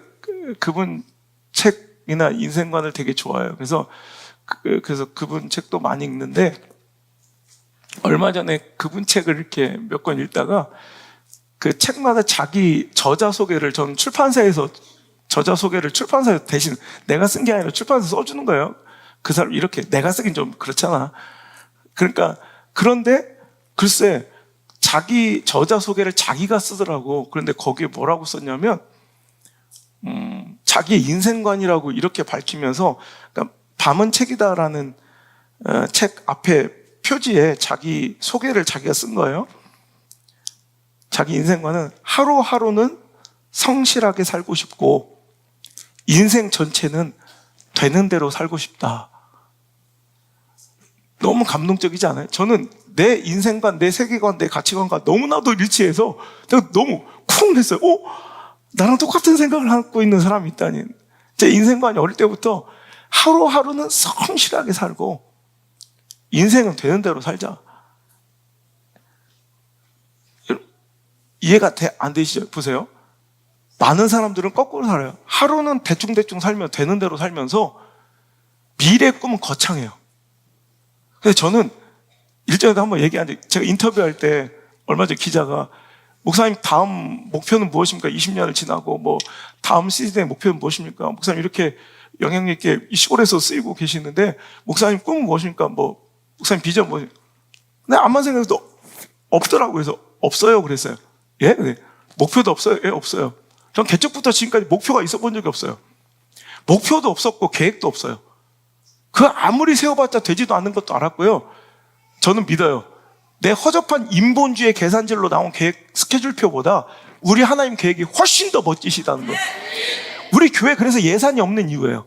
그분 책이나 인생관을 되게 좋아해요. 그래서 그분 책도 많이 읽는데 얼마 전에 그분 책을 이렇게 몇 권 읽다가 그 책마다 자기 저자 소개를 전 출판사에서 저자 소개를 출판사에서 대신 내가 쓴 게 아니라 출판사에서 써주는 거예요. 그 사람 이렇게 내가 쓰긴 좀 그렇잖아. 그러니까 그런데 글쎄 자기 저자 소개를 자기가 쓰더라고. 그런데 거기에 뭐라고 썼냐면 자기의 인생관이라고 이렇게 밝히면서 그러니까 밤은 책이다라는 책 앞에 표지에 자기 소개를 자기가 쓴 거예요. 자기 인생관은 하루하루는 성실하게 살고 싶고 인생 전체는 되는 대로 살고 싶다. 너무 감동적이지 않아요? 저는 내 인생관, 내 세계관, 내 가치관과 너무나도 일치해서 내가 너무 쿵 했어요. 나랑 똑같은 생각을 하고 있는 사람이 있다니. 제 인생관이 어릴 때부터 하루하루는 성실하게 살고 인생은 되는 대로 살자. 이해가 안 되시죠? 보세요. 많은 사람들은 거꾸로 살아요. 하루는 대충대충 살면 되는 대로 살면서 미래의 꿈은 거창해요. 그래서 저는 일전에도 한번 얘기하는데 제가 인터뷰할 때 얼마 전에 기자가 목사님 다음 목표는 무엇입니까? 20년을 지나고 뭐 다음 시즌의 목표는 무엇입니까? 목사님 이렇게 영향력 있게 이 시골에서 쓰이고 계시는데, 목사님 꿈은 무엇입니까? 뭐, 목사님 비전 뭐, 근데 암만 생각해도 없더라고요. 그래서 없어요. 그랬어요. 예? 네. 목표도 없어요? 예, 없어요. 전 개척부터 지금까지 목표가 있어 본 적이 없어요. 목표도 없었고, 계획도 없어요. 그 아무리 세워봤자 되지도 않는 것도 알았고요. 저는 믿어요. 내 허접한 인본주의 계산질로 나온 계획 스케줄표보다 우리 하나님 계획이 훨씬 더 멋지시다는 거예요. 우리 교회 그래서 예산이 없는 이유예요.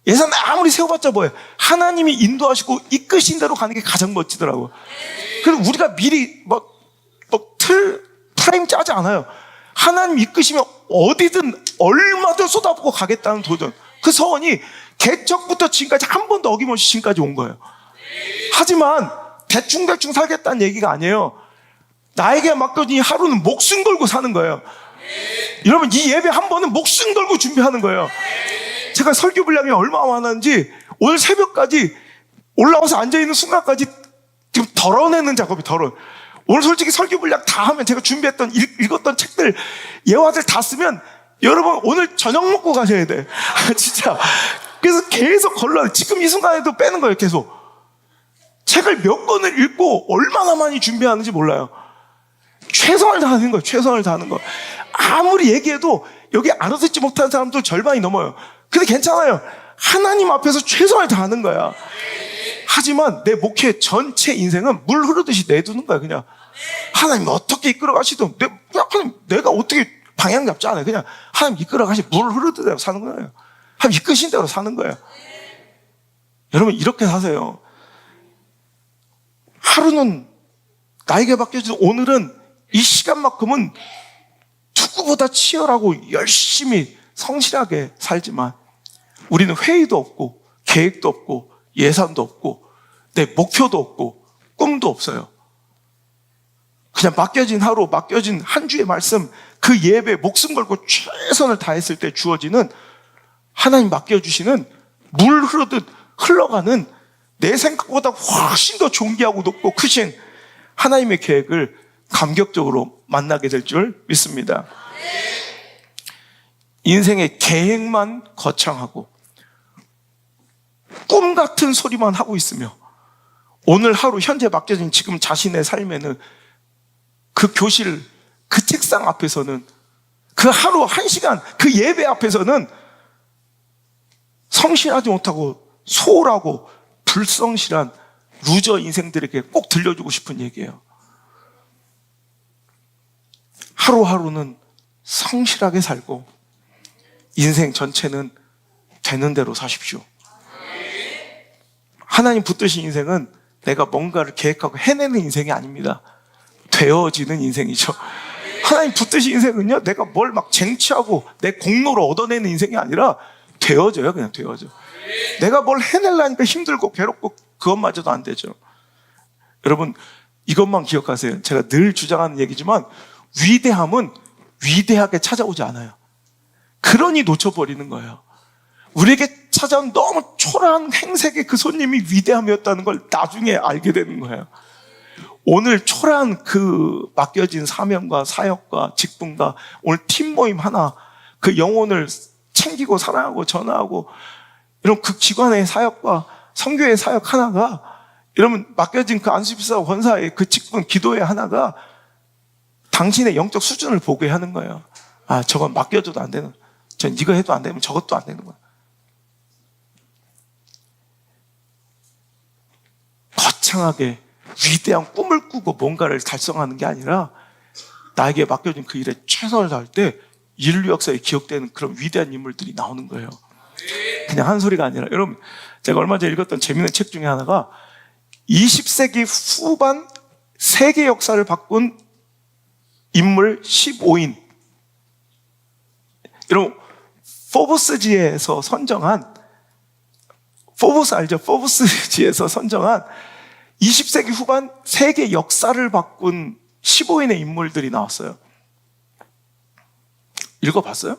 예산 아무리 세워봤자 뭐예요? 하나님이 인도하시고 이끄신 대로 가는 게 가장 멋지더라고요. 그래서 우리가 미리 프레임 짜지 않아요. 하나님 이끄시면 어디든 얼마든 쏟아붓고 가겠다는 도전. 그 서원이 개척부터 지금까지 한 번도 어김없이 지금까지 온 거예요. 하지만 대충대충 살겠다는 얘기가 아니에요. 나에게 맡겨진 이 하루는 목숨 걸고 사는 거예요. 여러분, 이 예배 한 번은 목숨 걸고 준비하는 거예요. 제가 설교 분량이 얼마나 많았는지 오늘 새벽까지 올라와서 앉아있는 순간까지 지금 덜어내는 작업이 오늘 솔직히 설교 분량 다 하면 제가 준비했던 읽었던 책들 예화들 다 쓰면 여러분 오늘 저녁 먹고 가셔야 돼. 진짜. 그래서 계속 걸러요. 지금 이 순간에도 빼는 거예요. 계속. 책을 몇 권을 읽고 얼마나 많이 준비하는지 몰라요. 최선을 다하는 거예요. 최선을 다하는 거. 아무리 얘기해도 여기 알아듣지 못하는 사람도 절반이 넘어요. 근데 괜찮아요. 하나님 앞에서 최선을 다하는 거야. 하지만 내 목회 전체 인생은 물 흐르듯이 내두는 거야. 그냥 하나님 어떻게 이끌어 가시든 내가 어떻게 방향 잡지 않아요. 그냥 하나님 이끌어 가시 물 흐르듯 대로 사는 거예요. 하나님 이끄신 대로 사는 거예요. 여러분 이렇게 사세요. 하루는 나에게 맡겨진 오늘은 이 시간만큼은 누구보다 치열하고 열심히 성실하게 살지만 우리는 회의도 없고 계획도 없고 예산도 없고 내 목표도 없고 꿈도 없어요. 그냥 맡겨진 하루, 맡겨진 한 주의 말씀, 그 예배에 목숨 걸고 최선을 다했을 때 주어지는 하나님 맡겨주시는 물 흐르듯 흘러가는 내 생각보다 훨씬 더 존귀하고 높고 크신 하나님의 계획을 감격적으로 만나게 될 줄 믿습니다. 인생의 계획만 거창하고 꿈 같은 소리만 하고 있으며 오늘 하루 현재 맡겨진 지금 자신의 삶에는 그 교실, 그 책상 앞에서는 그 하루 한 시간 그 예배 앞에서는 성실하지 못하고 소홀하고 불성실한 루저 인생들에게 꼭 들려주고 싶은 얘기예요. 하루하루는 성실하게 살고 인생 전체는 되는 대로 사십시오. 하나님 붙드신 인생은 내가 뭔가를 계획하고 해내는 인생이 아닙니다. 되어지는 인생이죠. 하나님 붙드신 인생은요, 내가 뭘 막 쟁취하고 내 공로로 얻어내는 인생이 아니라 되어져요. 그냥 되어져. 내가 뭘 해내려니까 힘들고 괴롭고 그것마저도 안 되죠. 여러분 이것만 기억하세요. 제가 늘 주장하는 얘기지만 위대함은 위대하게 찾아오지 않아요. 그러니 놓쳐버리는 거예요. 우리에게 찾아온 너무 초라한 행색의 그 손님이 위대함이었다는 걸 나중에 알게 되는 거예요. 오늘 초라한 그 맡겨진 사명과 사역과 직분과 오늘 팀 모임 하나, 그 영혼을 챙기고 사랑하고 전하고 이런 그 기관의 사역과 선교의 사역 하나가, 여러분 맡겨진 그 안수집사 권사의 그 직분 기도의 하나가 당신의 영적 수준을 보게 하는 거예요. 아, 저건 맡겨줘도 안 되는, 전 이거 해도 안 되면 저것도 안 되는 거야. 거창하게 위대한 꿈을 꾸고 뭔가를 달성하는 게 아니라 나에게 맡겨진 그 일에 최선을 다할 때 인류 역사에 기억되는 그런 위대한 인물들이 나오는 거예요. 그냥 한 소리가 아니라, 여러분 제가 얼마 전에 읽었던 재밌는 책 중에 하나가 20세기 후반 세계 역사를 바꾼 인물 15인. 여러분 포브스지에서 선정한, 포브스 알죠? 포브스지에서 선정한 20세기 후반 세계 역사를 바꾼 15인의 인물들이 나왔어요. 읽어봤어요?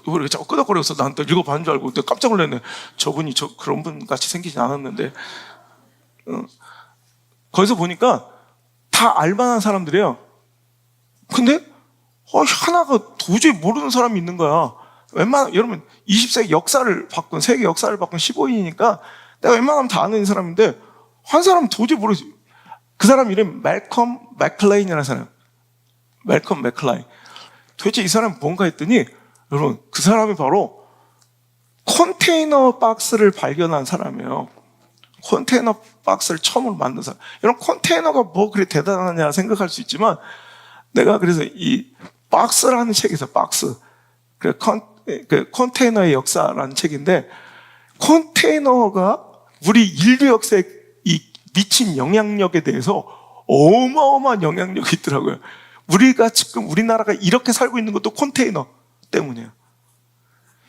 왜 자꾸 끄덕거려서 나한테 읽어봤는 줄 알고 깜짝 놀랐네. 저분이 그런 분 같이 생기진 않았는데. 거기서 보니까 다 알만한 사람들이에요. 근데 하나가 도저히 모르는 사람이 있는 거야. 웬만하면, 여러분, 20세기 역사를 바꾼, 세계 역사를 바꾼 15인이니까 내가 웬만하면 다 아는 사람인데, 한 사람은 도저히 모르겠어요. 그 사람 이름이 말컴 맥클레인이라는 사람. 말컴 맥클레인. 도대체 이 사람이 뭔가 했더니, 여러분, 그 사람이 바로 컨테이너 박스를 발견한 사람이에요. 컨테이너 박스를 처음으로 만든 사람. 여러분, 컨테이너가 뭐 그리 대단하냐 생각할 수 있지만, 내가 그래서 이 박스라는 책에서 박스, 그 컨테이너의 역사라는 책인데, 컨테이너가 우리 인류 역사에 이 미친 영향력에 대해서 어마어마한 영향력이 있더라고요. 우리가 지금 우리나라가 이렇게 살고 있는 것도 컨테이너 때문이에요.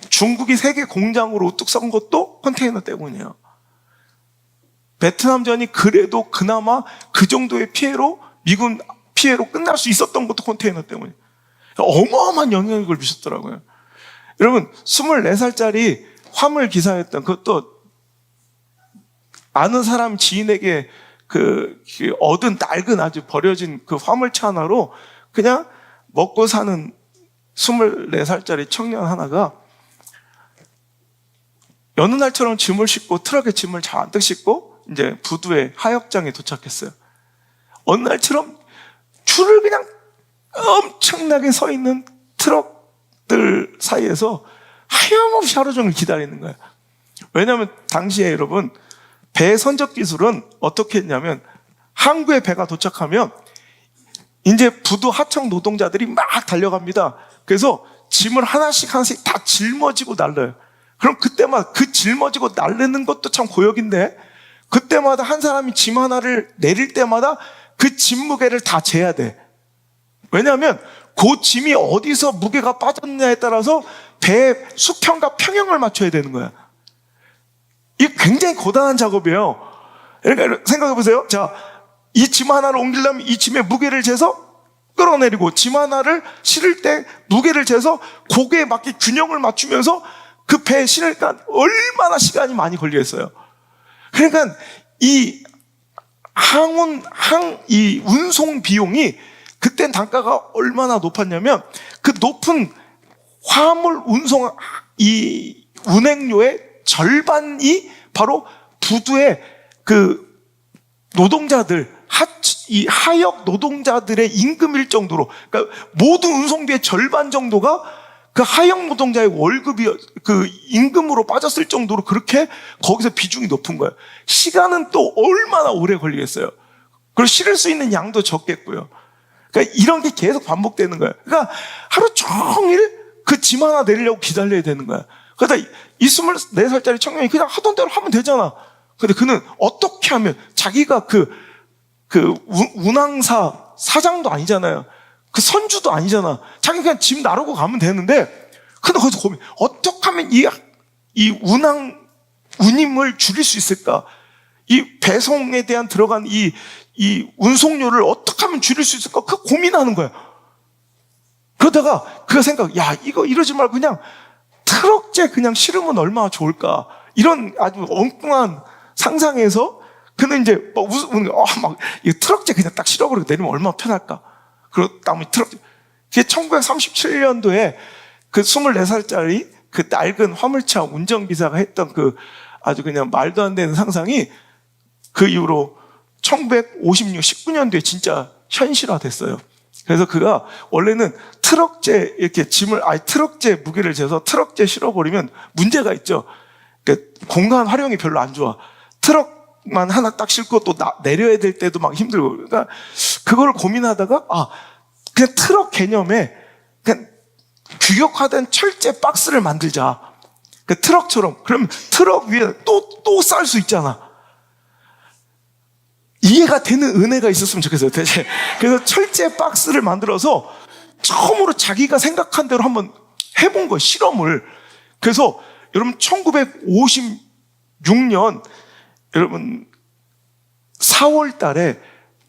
중국이 세계 공장으로 우뚝 선 것도 컨테이너 때문이에요. 베트남전이 그래도 그나마 그 정도의 피해로, 미군 피해로 끝날 수 있었던 것도 컨테이너 때문이에요. 어마어마한 영향력을 미쳤더라고요. 여러분, 24살짜리 화물 기사였던, 그것도 아는 사람 지인에게 그 얻은 낡은 아주 버려진 그 화물차 하나로 그냥 먹고 사는 24살짜리 청년 하나가 여느 날처럼 짐을 싣고, 트럭에 짐을 잔뜩 싣고 이제 부두의 하역장에 도착했어요. 어느 날처럼 줄을 그냥 엄청나게 서 있는 트럭들 사이에서 하염없이 하루 종일 기다리는 거예요. 왜냐하면 당시에 여러분, 배 선적 기술은 어떻게 했냐면, 항구에 배가 도착하면 이제 부두 하청 노동자들이 막 달려갑니다. 그래서 짐을 하나씩 다 짊어지고 날라요. 그럼 그때마다 그 짊어지고 날르는 것도 참 고역인데, 그때마다 한 사람이 짐 하나를 내릴 때마다 그 짐 무게를 다 재야 돼. 왜냐하면 그 짐이 어디서 무게가 빠졌냐에 따라서 배의 수평과 평형을 맞춰야 되는 거야. 이게 굉장히 고단한 작업이에요. 그러니까 생각해 보세요. 자, 이 짐 하나를 옮기려면 이 짐의 무게를 재서 끌어내리고, 짐 하나를 실을 때 무게를 재서 고개에 맞게 균형을 맞추면서 그 배에 실으니까 얼마나 시간이 많이 걸리겠어요. 그러니까 이 이 운송 비용이 그땐 단가가 얼마나 높았냐면, 그 높은 화물 운송 이 운행료의 절반이 바로 부두의 그 노동자들, 이 하역 노동자들의 임금일 정도로, 그러니까 모든 운송비의 절반 정도가 그 하역 노동자의 월급이 그 임금으로 빠졌을 정도로 그렇게 거기서 비중이 높은 거예요. 시간은 또 얼마나 오래 걸리겠어요. 그리고 실을 수 있는 양도 적겠고요. 그러니까 이런 게 계속 반복되는 거예요. 그러니까 하루 종일 그 짐 하나 내리려고 기다려야 되는 거야. 그러다 이 24살짜리 청년이 그냥 하던 대로 하면 되잖아. 근데 그는 어떻게 하면, 자기가 운항사 사장도 아니잖아요. 그 선주도 아니잖아. 자기 그냥 짐 나르고 가면 되는데, 근데 거기서 고민, 어떻게 하면 이 운임을 줄일 수 있을까? 이 배송에 대한 들어간 이 운송료를 어떻게 하면 줄일 수 있을까? 그 고민하는 거야. 그러다가 그가 야, 이거 이러지 말고 그냥 트럭째 그냥 실으면 얼마나 좋을까? 이런 아주 엉뚱한 상상에서 그는 이제 이 트럭째 그냥 딱 실어버리고 내리면 얼마나 편할까? 그리고 다음에 트럭째. 그게 1937년도에 그 24살짜리 그 낡은 화물차 운전기사가 했던 그 아주 그냥 말도 안 되는 상상이 그 이후로 1919년도에 진짜 현실화됐어요. 그래서 그가 원래는 트럭째 이렇게 트럭째 무게를 재서 트럭째 실어버리면 문제가 있죠. 그러니까 공간 활용이 별로 안 좋아. 트럭만 하나 딱 싣고 또 내려야 될 때도 막 힘들고. 그러니까 그걸 고민하다가 그냥 트럭 개념에 그냥 규격화된 철제 박스를 만들자. 그 트럭처럼. 그러면 트럭 위에 또 쌀 수 있잖아. 이해가 되는 은혜가 있었으면 좋겠어요, 대체. 그래서 철제 박스를 만들어서 처음으로 자기가 생각한 대로 한번 해본 거예요, 실험을. 그래서 여러분 1956년 여러분 4월 달에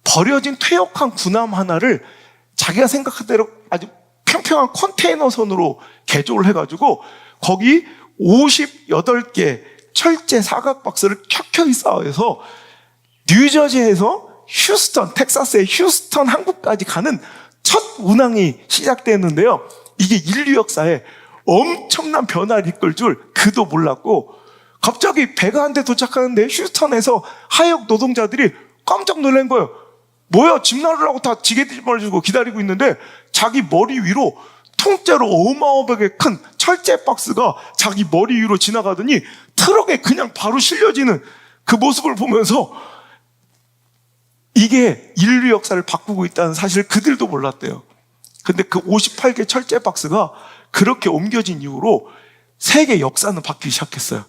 버려진 퇴역한 군함 하나를 자기가 생각한 대로 아주 평평한 컨테이너 선으로 개조를 해가지고 거기 58개 철제 사각 박스를 켜켜이 쌓아서 뉴저지에서 텍사스의 휴스턴 항구까지 가는 첫 운항이 시작됐는데요. 이게 인류 역사에 엄청난 변화를 이끌 줄 그도 몰랐고, 갑자기 배가 한 대 도착하는데 휴스턴에서 하역 노동자들이 깜짝 놀란 거예요. 뭐야, 집 나르라고 다 지게짐을 주고 기다리고 있는데 자기 머리 위로 통째로 어마어마하게 큰 철제 박스가 자기 머리 위로 지나가더니 트럭에 그냥 바로 실려지는 그 모습을 보면서 이게 인류 역사를 바꾸고 있다는 사실을 그들도 몰랐대요. 근데 그 58개 철제 박스가 그렇게 옮겨진 이후로 세계 역사는 바뀌기 시작했어요.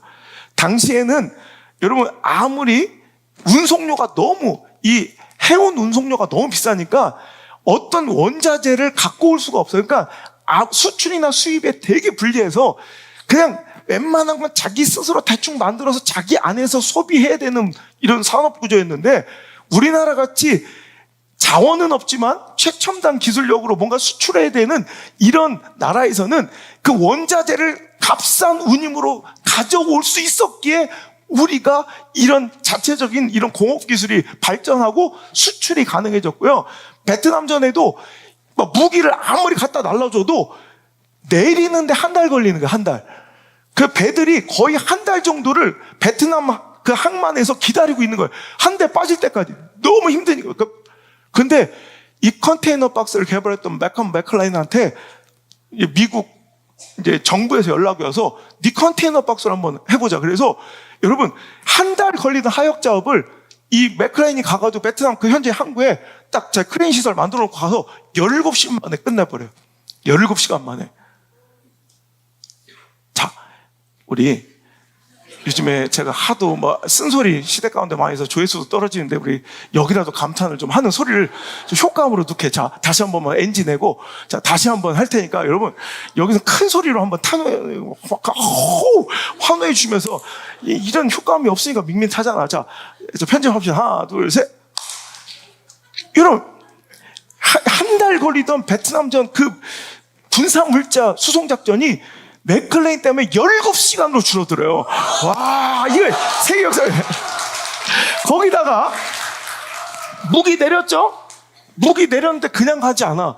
당시에는 여러분, 아무리 운송료가 너무, 이 해운 운송료가 너무 비싸니까 어떤 원자재를 갖고 올 수가 없어요. 그러니까 수출이나 수입에 되게 불리해서 그냥 웬만한 건 자기 스스로 대충 만들어서 자기 안에서 소비해야 되는 이런 산업 구조였는데, 우리나라 같이 자원은 없지만 최첨단 기술력으로 뭔가 수출해야 되는 이런 나라에서는 그 원자재를 값싼 운임으로 가져올 수 있었기에 우리가 이런 자체적인 이런 공업 기술이 발전하고 수출이 가능해졌고요. 베트남전에도 무기를 아무리 갖다 날라줘도 내리는데 한 달 걸리는 거예요. 한 달. 그 배들이 거의 한 달 정도를 베트남 그 항만에서 기다리고 있는 거예요. 한 대 빠질 때까지. 너무 힘드니까. 근데 이 컨테이너 박스를 개발했던 매컴 맥클라인한테 미국 이제 정부에서 연락이 와서 네 컨테이너 박스를 한번 해보자. 그래서 여러분, 한 달 걸리던 하역 작업을 이 맥클라인이 가가지고 베트남 그 현재 항구에 딱 제 크레인 시설 만들어 놓고 가서 17시간 만에 끝내버려요. 17시간 만에. 자, 우리 요즘에 제가 하도 쓴소리 시대 가운데 많이 해서 조회수도 떨어지는데, 우리 여기라도 감탄을 좀 하는 소리를 좀 효과음으로 넣게. 자, 다시 한 번만 NG 내고, 자, 다시 한 번 할 테니까 여러분, 여기서 큰 소리로 한번 환호해 주면서, 이런 효과음이 없으니까 밋밋하잖아. 자, 편집합시다. 하나, 둘, 셋. 여러분, 한 달 걸리던 베트남전 그 군사물자 수송작전이 맥클레인 때문에 17시간으로 줄어들어요. 와, 이거 세계 역사에. 거기다가 무기 내렸죠? 무기 내렸는데 그냥 가지 않아.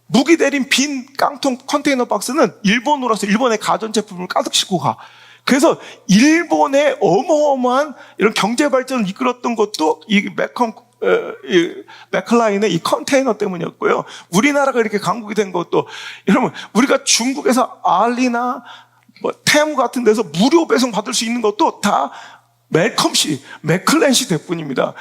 무기 내린 빈 깡통 컨테이너 박스는 일본으로 와서 일본의 가전제품을 가득 싣고 가. 그래서 일본의 어마어마한 이런 경제 발전을 이끌었던 것도 이 맥클라인의 이 컨테이너 때문이었고요. 우리나라가 이렇게 강국이 된 것도, 여러분, 우리가 중국에서 알리나 테무 같은 데서 무료 배송 받을 수 있는 것도 다 맥클라인 씨 덕분입니다.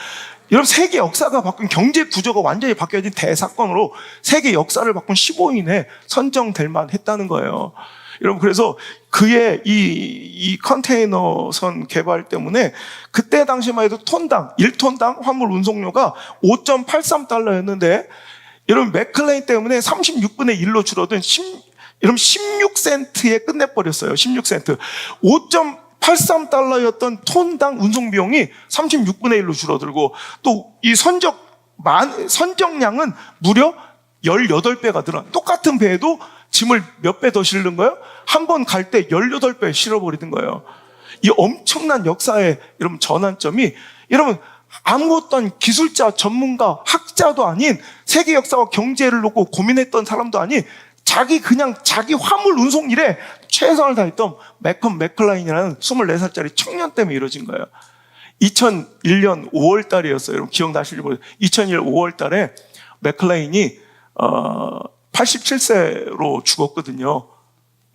여러분, 세계 역사가 바뀐, 경제 구조가 완전히 바뀌어진 대사건으로 세계 역사를 바꾼 15인에 선정될 만 했다는 거예요. 여러분, 그래서 그의 이 컨테이너선 개발 때문에 그때 당시만 해도 톤당, 1톤당 화물 운송료가 5.83달러였는데, 여러분, 맥클레인 때문에 36분의 1로 줄어든 여러분 16센트에 끝내버렸어요. 16센트. 5.83달러였던 톤당 운송 비용이 36분의 1로 줄어들고, 또 이 선정량은 무려 18배가 늘어. 똑같은 배에도 짐을 몇 배 더 실는 거예요? 한 번 갈 때 18배 실어버리는 거예요. 이 엄청난 역사의 여러분 전환점이, 여러분, 아무것도 아닌 기술자, 전문가, 학자도 아닌, 세계 역사와 경제를 놓고 고민했던 사람도 아닌, 그냥 자기 화물 운송 일에 최선을 다했던 매컴 맥클라인이라는 24살짜리 청년 때문에 이루어진 거예요. 2001년 5월 달이었어요. 여러분 기억나실지 모르겠어요. 2001년 5월 달에 맥클라인이 87세로 죽었거든요.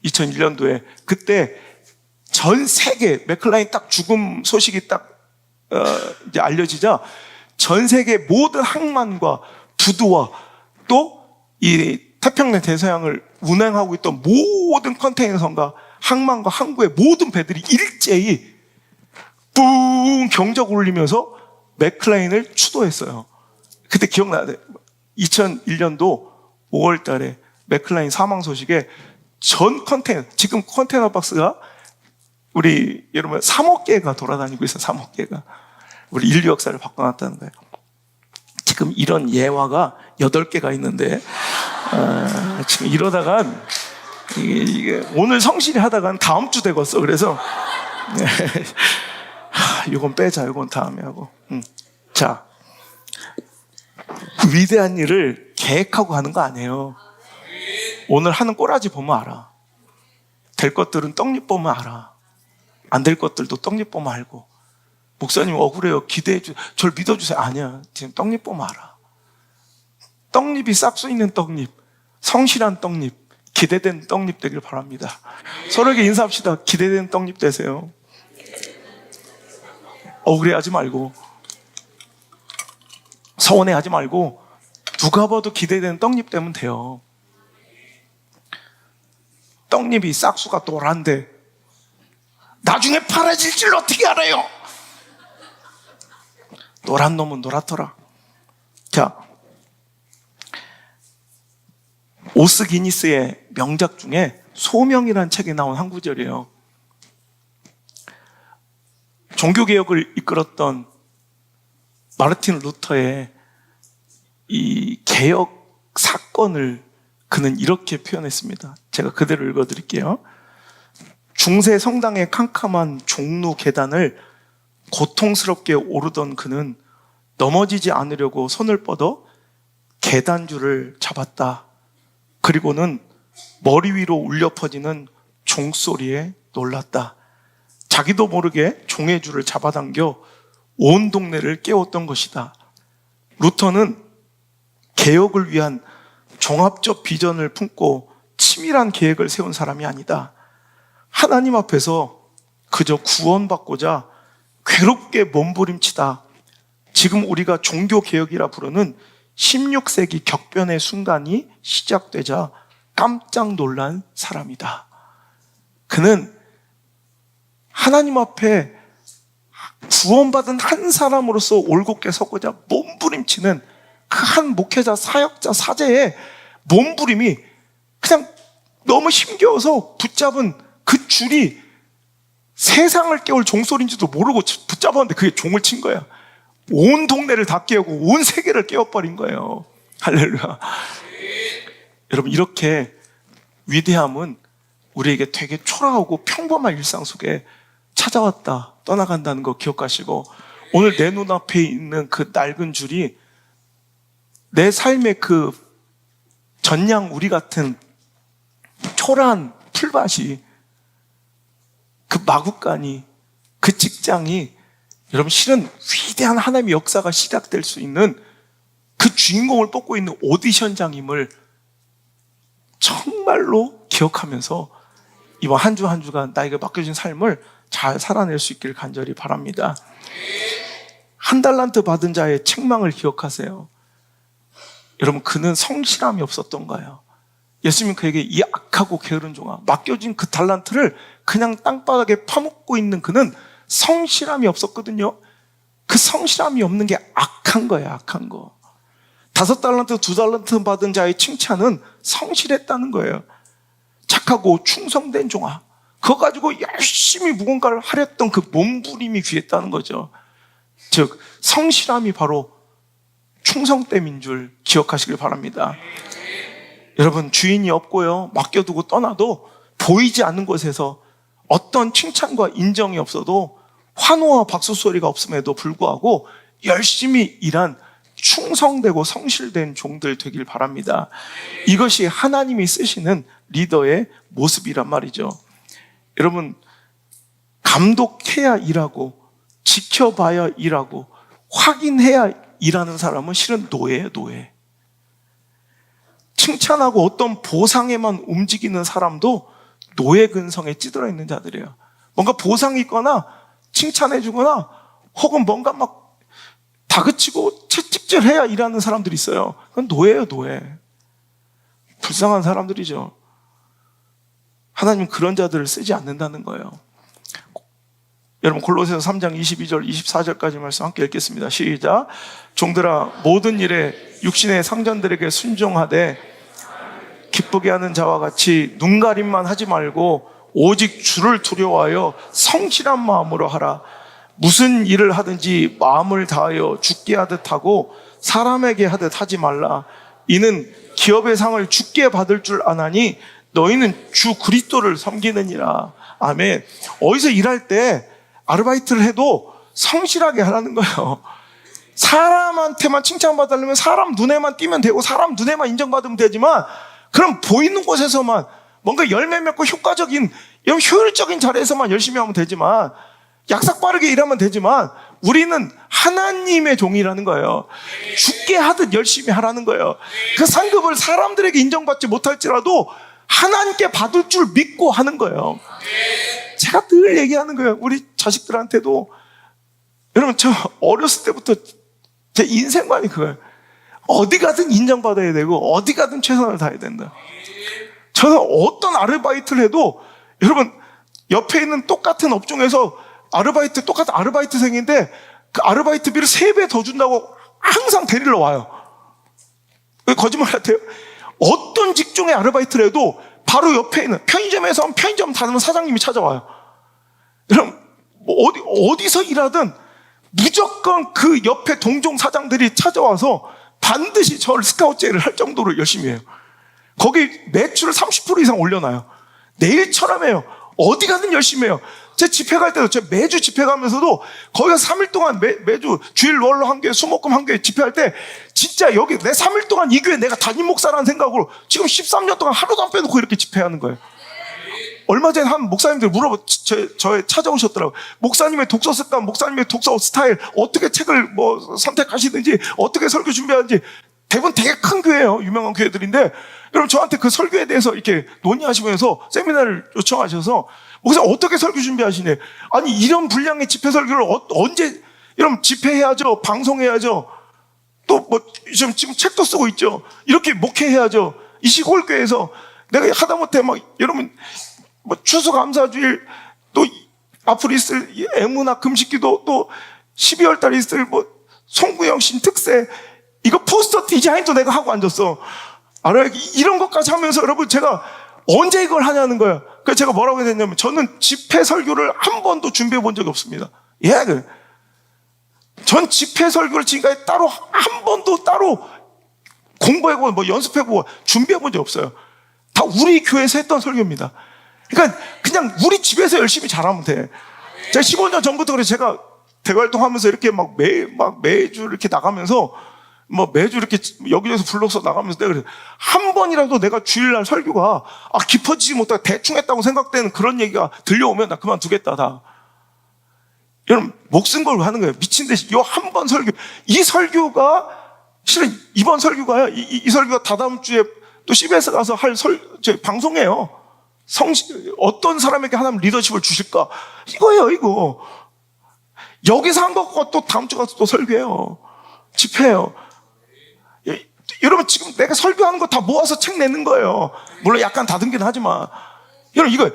2001년도에. 그때 전 세계, 맥클라인 딱 죽음 소식이 딱 이제 알려지자 전 세계 모든 항만과 부두와 또 이 태평양 대서양을 운행하고 있던 모든 컨테이너선과 항만과 항구의 모든 배들이 일제히 뿡 경적 울리면서 맥클라인을 추도했어요. 그때 기억나야 돼. 2001년도 5월 달에 맥클라인 사망 소식에 전 컨테이너, 지금 컨테이너 박스가 우리 여러분 3억 개가 돌아다니고 있어요. 3억 개가. 우리 인류 역사를 바꿔놨다는 거예요. 지금 이런 예화가 8개가 있는데 지금 이러다가 이게 오늘 성실히 하다간 다음 주 되겠어. 그래서 이건 빼자. 이건 다음에 하고. 자, 위대한 일을 계획하고 하는 거 아니에요. 오늘 하는 꼬라지 보면 알아. 될 것들은 떡잎 보면 알아. 안 될 것들도 떡잎 보면 알고. 목사님 억울해요. 기대해 주세요. 저를 믿어주세요. 아니야. 지금 떡잎 보면 알아. 떡잎이 싹수 있는 떡잎, 성실한 떡잎, 기대된 떡잎 되길 바랍니다. 서로에게 인사합시다. 기대된 떡잎 되세요. 억울해하지 말고, 서운해하지 말고, 누가 봐도 기대되는 떡잎 되면 돼요. 떡잎이 싹수가 노란데 나중에 파래질 줄 어떻게 알아요? 노란 놈은 노랗더라. 자, 오스 기니스의 명작 중에 소명이라는 책에 나온 한 구절이에요. 종교개혁을 이끌었던 마르틴 루터의 이 개혁 사건을 그는 이렇게 표현했습니다. 제가 그대로 읽어드릴게요. 중세 성당의 캄캄한 종루 계단을 고통스럽게 오르던 그는 넘어지지 않으려고 손을 뻗어 계단줄을 잡았다. 그리고는 머리 위로 울려 퍼지는 종소리에 놀랐다. 자기도 모르게 종의 줄을 잡아당겨 온 동네를 깨웠던 것이다. 루터는 개혁을 위한 종합적 비전을 품고 치밀한 계획을 세운 사람이 아니다. 하나님 앞에서 그저 구원받고자 괴롭게 몸부림치다. 지금 우리가 종교개혁이라 부르는 16세기 격변의 순간이 시작되자 깜짝 놀란 사람이다. 그는 하나님 앞에 구원받은 한 사람으로서 올곧게 서고자 몸부림치는 그 한 목회자, 사역자, 사제의 몸부림이 그냥 너무 힘겨워서 붙잡은 그 줄이 세상을 깨울 종소리인지도 모르고 붙잡았는데 그게 종을 친 거야. 온 동네를 다 깨우고 온 세계를 깨워버린 거예요. 할렐루야. 여러분, 이렇게 위대함은 우리에게 되게 초라하고 평범한 일상 속에 찾아왔다, 떠나간다는 거 기억하시고, 오늘 내 눈앞에 있는 그 낡은 줄이 내 삶의 그 전양 우리 같은 초라한 풀밭이, 그 마구간이, 그 직장이 여러분 실은 위대한 하나님의 역사가 시작될 수 있는 그 주인공을 뽑고 있는 오디션장임을 정말로 기억하면서 이번 한 주 한 주간 나에게 맡겨진 삶을 잘 살아낼 수 있기를 간절히 바랍니다. 한 달란트 받은 자의 책망을 기억하세요. 여러분, 그는 성실함이 없었던 거예요. 예수님은 그에게 이 악하고 게으른 종아, 맡겨진 그 달란트를 그냥 땅바닥에 파묻고 있는 그는 성실함이 없었거든요. 그 성실함이 없는 게 악한 거예요. 악한 거. 5달란트, 2달란트 받은 자의 칭찬은 성실했다는 거예요. 착하고 충성된 종아, 그거 가지고 열심히 무언가를 하렸던 그 몸부림이 귀했다는 거죠. 즉 성실함이 바로 충성됨인 줄 기억하시길 바랍니다. 여러분, 주인이 없고요, 맡겨두고 떠나도 보이지 않는 곳에서 어떤 칭찬과 인정이 없어도 환호와 박수 소리가 없음에도 불구하고 열심히 일한 충성되고 성실된 종들 되길 바랍니다. 이것이 하나님이 쓰시는 리더의 모습이란 말이죠. 여러분, 감독해야 일하고 지켜봐야 일하고 확인해야 일하는 사람은 실은 노예예요. 노예. 칭찬하고 어떤 보상에만 움직이는 사람도 노예 근성에 찌들어 있는 자들이에요. 뭔가 보상이 있거나 칭찬해주거나 혹은 뭔가 막 다그치고 채찍질해야 일하는 사람들이 있어요. 그건 노예예요. 노예. 불쌍한 사람들이죠. 하나님은 그런 자들을 쓰지 않는다는 거예요. 여러분, 골로새서 3장 22절 24절까지 말씀 함께 읽겠습니다. 시작. 종들아, 모든 일에 육신의 상전들에게 순종하되 기쁘게 하는 자와 같이 눈가림만 하지 말고 오직 주를 두려워하여 성실한 마음으로 하라. 무슨 일을 하든지 마음을 다하여 주께 하듯 하고 사람에게 하듯 하지 말라. 이는 기업의 상을 주께 받을 줄 아나니 너희는 주 그리스도를 섬기느니라. 아멘. 어디서 일할 때 아르바이트를 해도 성실하게 하라는 거예요. 사람한테만 칭찬받으려면 사람 눈에만 띄면 되고 사람 눈에만 인정받으면 되지만, 그럼 보이는 곳에서만 뭔가 열매 맺고 효과적인 이런 효율적인 자리에서만 열심히 하면 되지만, 약삭 빠르게 일하면 되지만, 우리는 하나님의 종이라는 거예요. 죽게 하듯 열심히 하라는 거예요. 그 상급을 사람들에게 인정받지 못할지라도 하나님께 받을 줄 믿고 하는 거예요. 제가 늘 얘기하는 거예요. 우리 자식들한테도. 여러분, 저 어렸을 때부터 제 인생관이 그거예요. 어디 가든 인정받아야 되고 어디 가든 최선을 다해야 된다. 저는 어떤 아르바이트를 해도, 여러분, 옆에 있는 똑같은 업종에서 똑같은 아르바이트생인데 그 아르바이트비를 3배 더 준다고 항상 데리러 와요. 왜 거짓말 같아요? 어떤 직종의 아르바이트를 해도 바로 옆에 있는 편의점에서 편의점 다니는 사장님이 찾아와요. 여러분, 어디서 일하든 무조건 그 옆에 동종 사장들이 찾아와서 반드시 저를 스카우트 제의를 할 정도로 열심히 해요. 거기 매출을 30% 이상 올려놔요. 내일처럼 해요. 어디 가든 열심히 해요. 제 집회 갈 때도, 제가 매주 집회 가면서도 거기 가서 3일 동안 매주 주일 월로 한 개, 수목금 한 개 집회할 때 진짜 여기 내 3일 동안 이 교회 내가 담임 목사라는 생각으로 지금 13년 동안 하루도 안 빼놓고 이렇게 집회하는 거예요. 얼마 전에 한 목사님들 저에 찾아오셨더라고요. 목사님의 독서 습관, 목사님의 독서 스타일, 어떻게 책을 선택하시는지, 어떻게 설교 준비하는지. 대부분 되게 큰 교회예요. 유명한 교회들인데, 여러분 저한테 그 설교에 대해서 이렇게 논의하시면서 세미나를 요청하셔서, 목사 어떻게 설교 준비하시네? 아니, 이런 분량의 집회 설교를 언제, 여러분 집회해야죠. 방송해야죠. 또 지금 책도 쓰고 있죠. 이렇게 목회해야죠. 이 시골 교회에서 내가 하다못해 여러분 추수감사주일, 또 앞으로 있을 애문학 금식기도, 또 12월 달에 있을 송구영 신특세, 이거 포스터 디자인도 내가 하고 앉았어. 알아요? 이런 것까지 하면서 여러분 제가 언제 이걸 하냐는 거예요. 그래서 제가 뭐라고 했냐면, 저는 집회 설교를 한 번도 준비해 본 적이 없습니다. 예, 전 집회 설교를 지금까지 따로 한 번도 따로 공부해보고 연습해보고 준비해 본 적이 없어요. 다 우리 교회에서 했던 설교입니다. 그러니까 그냥 우리 집에서 열심히 잘하면 돼. 제가 15년 전부터 그래서 제가 대활동하면서 이렇게 매주 이렇게 나가면서 매주 이렇게 여기저기서 불러서 나가면서 내가 그래서 한 번이라도 내가 주일날 설교가 깊어지지 못하고 대충 했다고 생각되는 그런 얘기가 들려오면 나 그만두겠다 다. 여러분 목숨 걸고 하는 거예요. 미친 듯이 요 한 번 설교, 이 설교가 실은 이번 설교가요. 이 설교가 다다음 주에 또 CBS 가서 할 방송이에요. 어떤 사람에게 하나님 리더십을 주실까? 이거예요, 이거. 여기서 한 것과 또 다음 주 가서 또 설교해요. 집회예요. 여러분, 지금 내가 설교하는 거 다 모아서 책 내는 거예요. 물론 약간 다듬긴 하지만. 여러분, 이거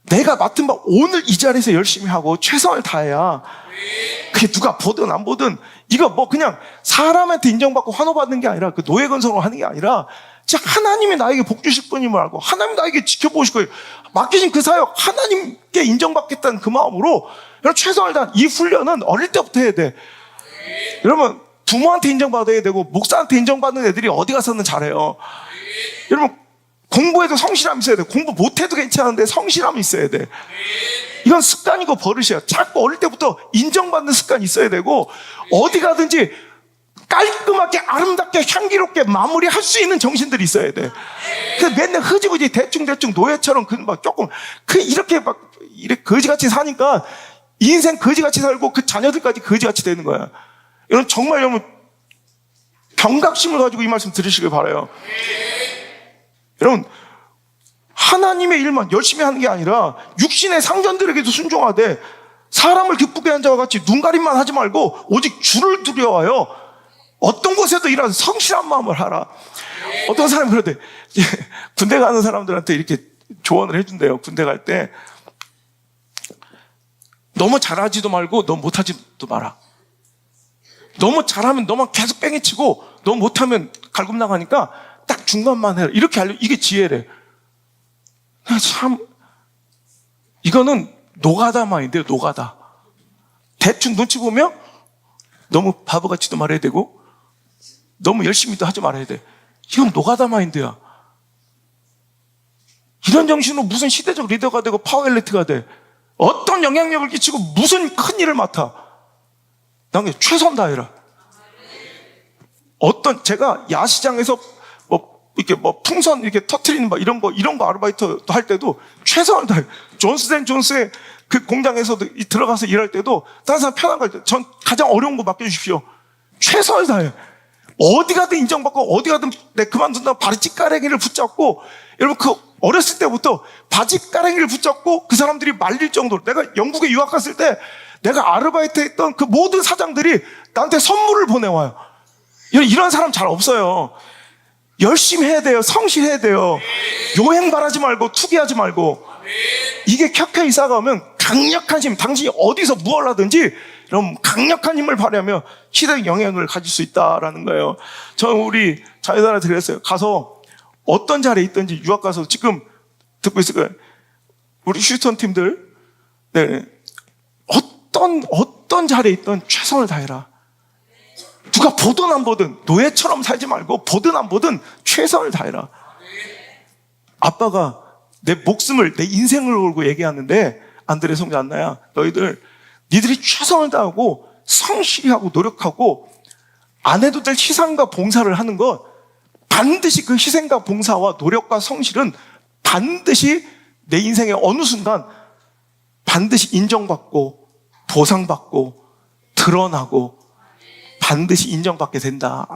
내가 맡은 바 오늘 이 자리에서 열심히 하고 최선을 다해야, 그게 누가 보든 안 보든, 이거 그냥 사람한테 인정받고 환호받는 게 아니라, 그 노예 건설로 하는 게 아니라, 진짜 하나님이 나에게 복 주실 분임을 알고 하나님 나에게 지켜보실 거예요. 맡기신 그 사역 하나님께 인정받겠다는 그 마음으로 여러분 최선을 다한 이 훈련은 어릴 때부터 해야 돼. 여러분 부모한테 인정받아야 되고 목사한테 인정받는 애들이 어디 가서는 잘해요. 여러분 공부해도 성실함이 있어야 돼. 공부 못해도 괜찮은데 성실함이 있어야 돼. 이건 습관이고 버릇이야. 자꾸 어릴 때부터 인정받는 습관이 있어야 되고, 어디 가든지 깔끔하게 아름답게 향기롭게 마무리할 수 있는 정신들이 있어야 돼. 그래서 맨날 흐지부지 대충대충 노예처럼 조금 이렇게 거지같이 사니까 인생 거지같이 살고 그 자녀들까지 거지같이 되는 거야. 여러분 정말 여러분 경각심을 가지고 이 말씀 들으시길 바라요. 여러분 하나님의 일만 열심히 하는 게 아니라 육신의 상전들에게도 순종하되 사람을 기쁘게 한 자와 같이 눈가림만 하지 말고 오직 주를 두려워하여 어떤 곳에도 일하는 성실한 마음을 하라. 어떤 사람이 그러대. 군대 가는 사람들한테 이렇게 조언을 해준대요. 군대 갈 때 너무 잘하지도 말고 너무 못하지도 마라. 너무 잘하면 너만 계속 뺑이치고 너무 못하면 갈굼 나가니까 딱 중간만 해라. 이렇게 이게 지혜래. 참 이거는 노가다 마인드예요. 노가다. 대충 눈치 보면 너무 바보같이도 말해야 되고 너무 열심히도 하지 말아야 돼. 이건 노가다 마인드야. 이런 정신으로 무슨 시대적 리더가 되고 파워엘리트가 돼. 어떤 영향력을 끼치고 무슨 큰 일을 맡아. 난 최선 다해라. 제가 야시장에서 이렇게 뭐 풍선 이렇게 터트리는 뭐 이런 거 아르바이트 할 때도 최선을 다해. 존스앤존스의 그 공장에서도 들어가서 일할 때도 다른 사람 편한 거 할 때 전 가장 어려운 거 맡겨주십시오. 최선을 다해. 어디 가든 인정받고 어디 가든 내 그만둔다고 바지가랑이를 붙잡고, 여러분 그 어렸을 때부터 바지가랑이를 붙잡고 그 사람들이 말릴 정도로, 내가 영국에 유학 갔을 때 내가 아르바이트 했던 그 모든 사장들이 나한테 선물을 보내와요. 이런 사람 잘 없어요. 열심히 해야 돼요. 성실해야 돼요. 요행 바라지 말고 투기하지 말고. 이게 켜켜이 쌓아가면 강력한 힘, 당신이 어디서 무엇을 하든지 이런 강력한 힘을 발휘하며 시대의 영향을 가질 수 있다라는 거예요. 저는 우리 자녀들한테 그랬어요. 가서 어떤 자리에 있든지, 유학 가서 지금 듣고 있을 거예요. 우리 휴스턴 팀들, 네, 어떤 자리에 있든 최선을 다해라. 누가 보든 안 보든 노예처럼 살지 말고 보든 안 보든 최선을 다해라. 아빠가 내 목숨을, 내 인생을 걸고 얘기하는데, 안드레 성자 안나야, 니들이 최선을 다하고 성실히 하고 노력하고 안 해도 될 희생과 봉사를 하는 것, 반드시 그 희생과 봉사와 노력과 성실은 반드시 내 인생의 어느 순간 반드시 인정받고 보상받고 드러나고 반드시 인정받게 된다.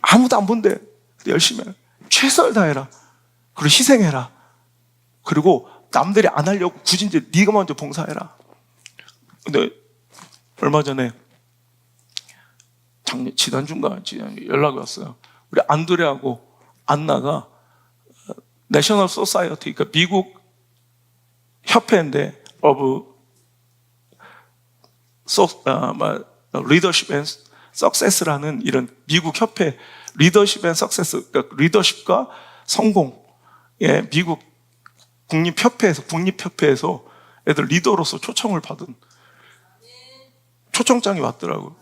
아무도 안 본대. 열심히 해라. 최선을 다해라. 그리고 희생해라. 그리고 남들이 안 하려고 굳이 이제 네가 먼저 봉사해라. 근데 얼마 전에 지난주인가 연락이 왔어요. 우리 안드레하고 안나가 내셔널 소사이어티, 그러니까 미국 협회인데 리더십 앤 석세스라는 이런 미국 협회, 리더십 앤 석세스, 그러니까 리더십과 성공, 예, 미국 국립협회에서 애들 리더로서 초청을 받은 초청장이 왔더라고요.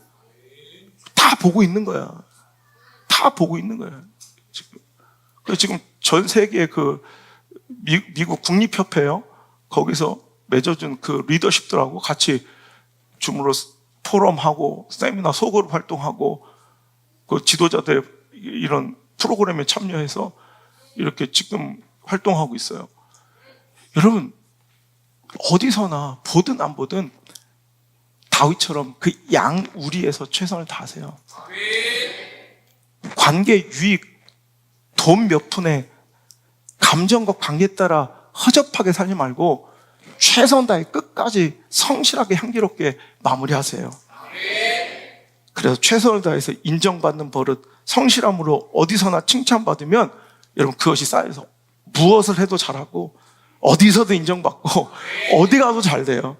다 보고 있는 거야. 다 보고 있는 거야. 지금 전 세계 그 미국 국립협회요. 거기서 맺어준 그 리더십들하고 같이 줌으로 포럼하고 세미나 소그룹 활동하고 그 지도자들 이런 프로그램에 참여해서 이렇게 지금 활동하고 있어요. 여러분, 어디서나 보든 안 보든 다윗처럼 그 양우리에서 최선을 다하세요. 관계 유익, 돈 몇 푼에 감정과 관계에 따라 허접하게 살지 말고 최선 다해 끝까지 성실하게 향기롭게 마무리하세요. 그래서 최선을 다해서 인정받는 버릇, 성실함으로 어디서나 칭찬받으면 여러분 그것이 쌓여서 무엇을 해도 잘하고 어디서도 인정받고 어디 가도 잘 돼요.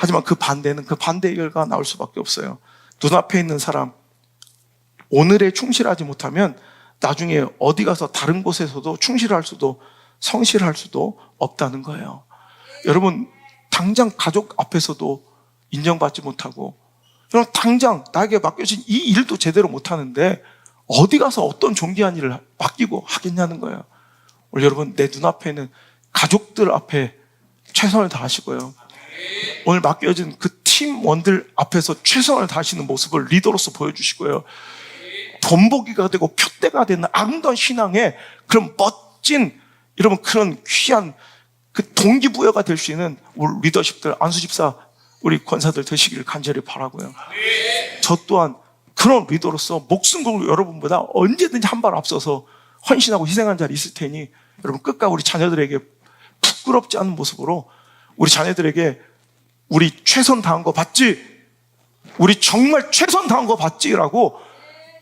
하지만 그 반대는 그 반대의 결과가 나올 수밖에 없어요. 눈앞에 있는 사람, 오늘에 충실하지 못하면 나중에 어디 가서 다른 곳에서도 충실할 수도 성실할 수도 없다는 거예요. 여러분, 당장 가족 앞에서도 인정받지 못하고, 여러분 당장 나에게 맡겨진 이 일도 제대로 못하는데 어디 가서 어떤 존귀한 일을 맡기고 하겠냐는 거예요. 오늘 여러분, 내 눈앞에는 가족들 앞에 최선을 다하시고요, 오늘 맡겨진 그 팀원들 앞에서 최선을 다하시는 모습을 리더로서 보여주시고요, 본보기가 되고 표대가 되는 아름다운 신앙의 그런 멋진, 여러분 그런 귀한 그 동기부여가 될 수 있는 우리 리더십들, 안수집사 우리 권사들 되시기를 간절히 바라고요. 저 또한 그런 리더로서 목숨 걸고 여러분보다 언제든지 한 발 앞서서 헌신하고 희생한 자리 있을 테니 여러분 끝까지 우리 자녀들에게 부끄럽지 않은 모습으로 우리 자녀들에게 우리 최선 다한 거 봤지? 우리 정말 최선 다한 거 봤지?라고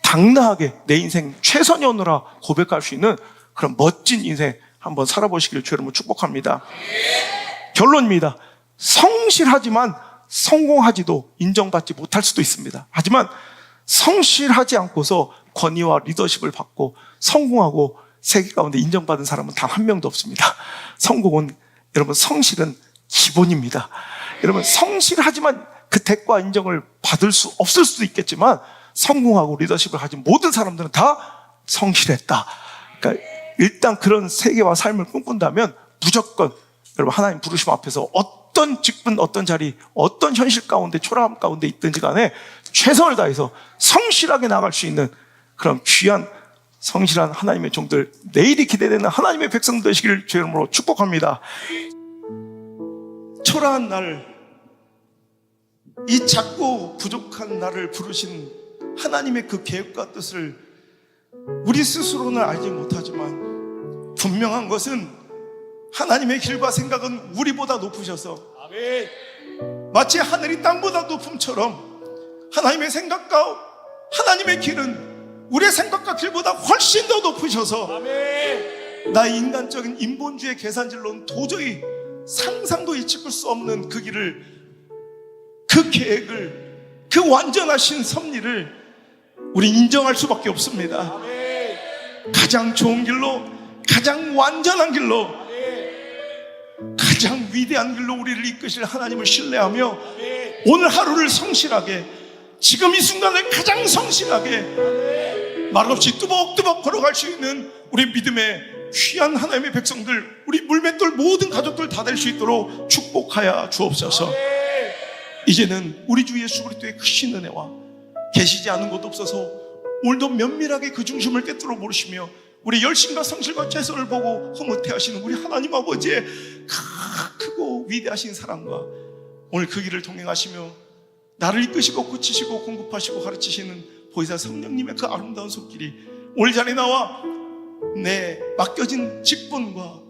당당하게 내 인생 최선이었노라 고백할 수 있는 그런 멋진 인생 한번 살아보시길 주의 이름으로 축복합니다. 결론입니다. 성실하지만 성공하지도 인정받지 못할 수도 있습니다. 하지만 성실하지 않고서 권위와 리더십을 받고 성공하고 세계 가운데 인정받은 사람은 단 한 명도 없습니다. 성공은, 여러분, 성실은 기본입니다. 여러분, 성실하지만 그 대가 인정을 받을 수 없을 수도 있겠지만 성공하고 리더십을 가진 모든 사람들은 다 성실했다. 그러니까 일단 그런 세계와 삶을 꿈꾼다면 무조건 여러분 하나님 부르심 앞에서 어떤 직분, 어떤 자리, 어떤 현실 가운데, 초라함 가운데 있든지 간에 최선을 다해서 성실하게 나갈 수 있는 그런 귀한 성실한 하나님의 종들, 내일이 기대되는 하나님의 백성들 되시기를 주의 이름으로 축복합니다. 초라한 날, 이 작고 부족한 나를 부르신 하나님의 그 계획과 뜻을 우리 스스로는 알지 못하지만 분명한 것은 하나님의 길과 생각은 우리보다 높으셔서 마치 하늘이 땅보다 높음처럼 하나님의 생각과 하나님의 길은 우리의 생각과 길보다 훨씬 더 높으셔서 나의 인간적인 인본주의 계산질로는 도저히 상상도 이끌 수 없는 그 길을, 그 계획을, 그 완전하신 섭리를 우리 인정할 수밖에 없습니다. 가장 좋은 길로, 가장 완전한 길로, 가장 위대한 길로 우리를 이끄실 하나님을 신뢰하며 오늘 하루를 성실하게, 지금 이 순간을 가장 성실하게 말없이 뚜벅뚜벅 걸어갈 수 있는 우리 믿음의 귀한 하나님의 백성들, 우리 물맷돌 모든 가족들 다 될 수 있도록 축복하여 주옵소서. 이제는 우리 주 예수 그리스도의 크신 은혜와 계시지 않은 곳 없어서 오늘도 면밀하게 그 중심을 꿰뚫어 모르시며 우리 열심과 성실과 최선을 보고 흐뭇해하시는 우리 하나님 아버지의 크고 위대하신 사랑과 오늘 그 길을 동행하시며 나를 이끄시고 고치시고 공급하시고 가르치시는 보혜사 성령님의 그 아름다운 손길이 오늘 자리에 나와 내 맡겨진 직분과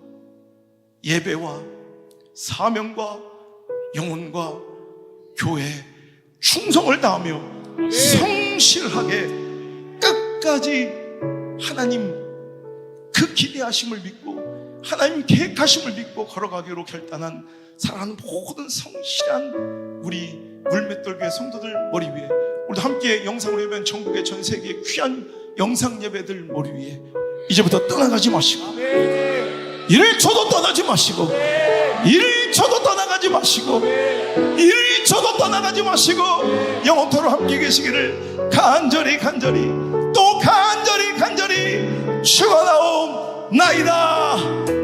예배와 사명과 영혼과 교회 충성을 다하며 성실하게 끝까지 하나님 그 기대하심을 믿고 하나님 계획하심을 믿고 걸어가기로 결단한 사랑하는 모든 성실한 우리 물맷돌교회 성도들 머리 위에, 오늘도 함께 영상으로 예배한 전국의 전 세계의 귀한 영상 예배들 머리 위에 이제부터 떠나가지 마시고 1초도 떠나지 마시고 1초도 떠나가지 마시고 1초도 떠나가지 마시고 영원토록 함께 계시기를 간절히 또 간절히 축원하옵나이다.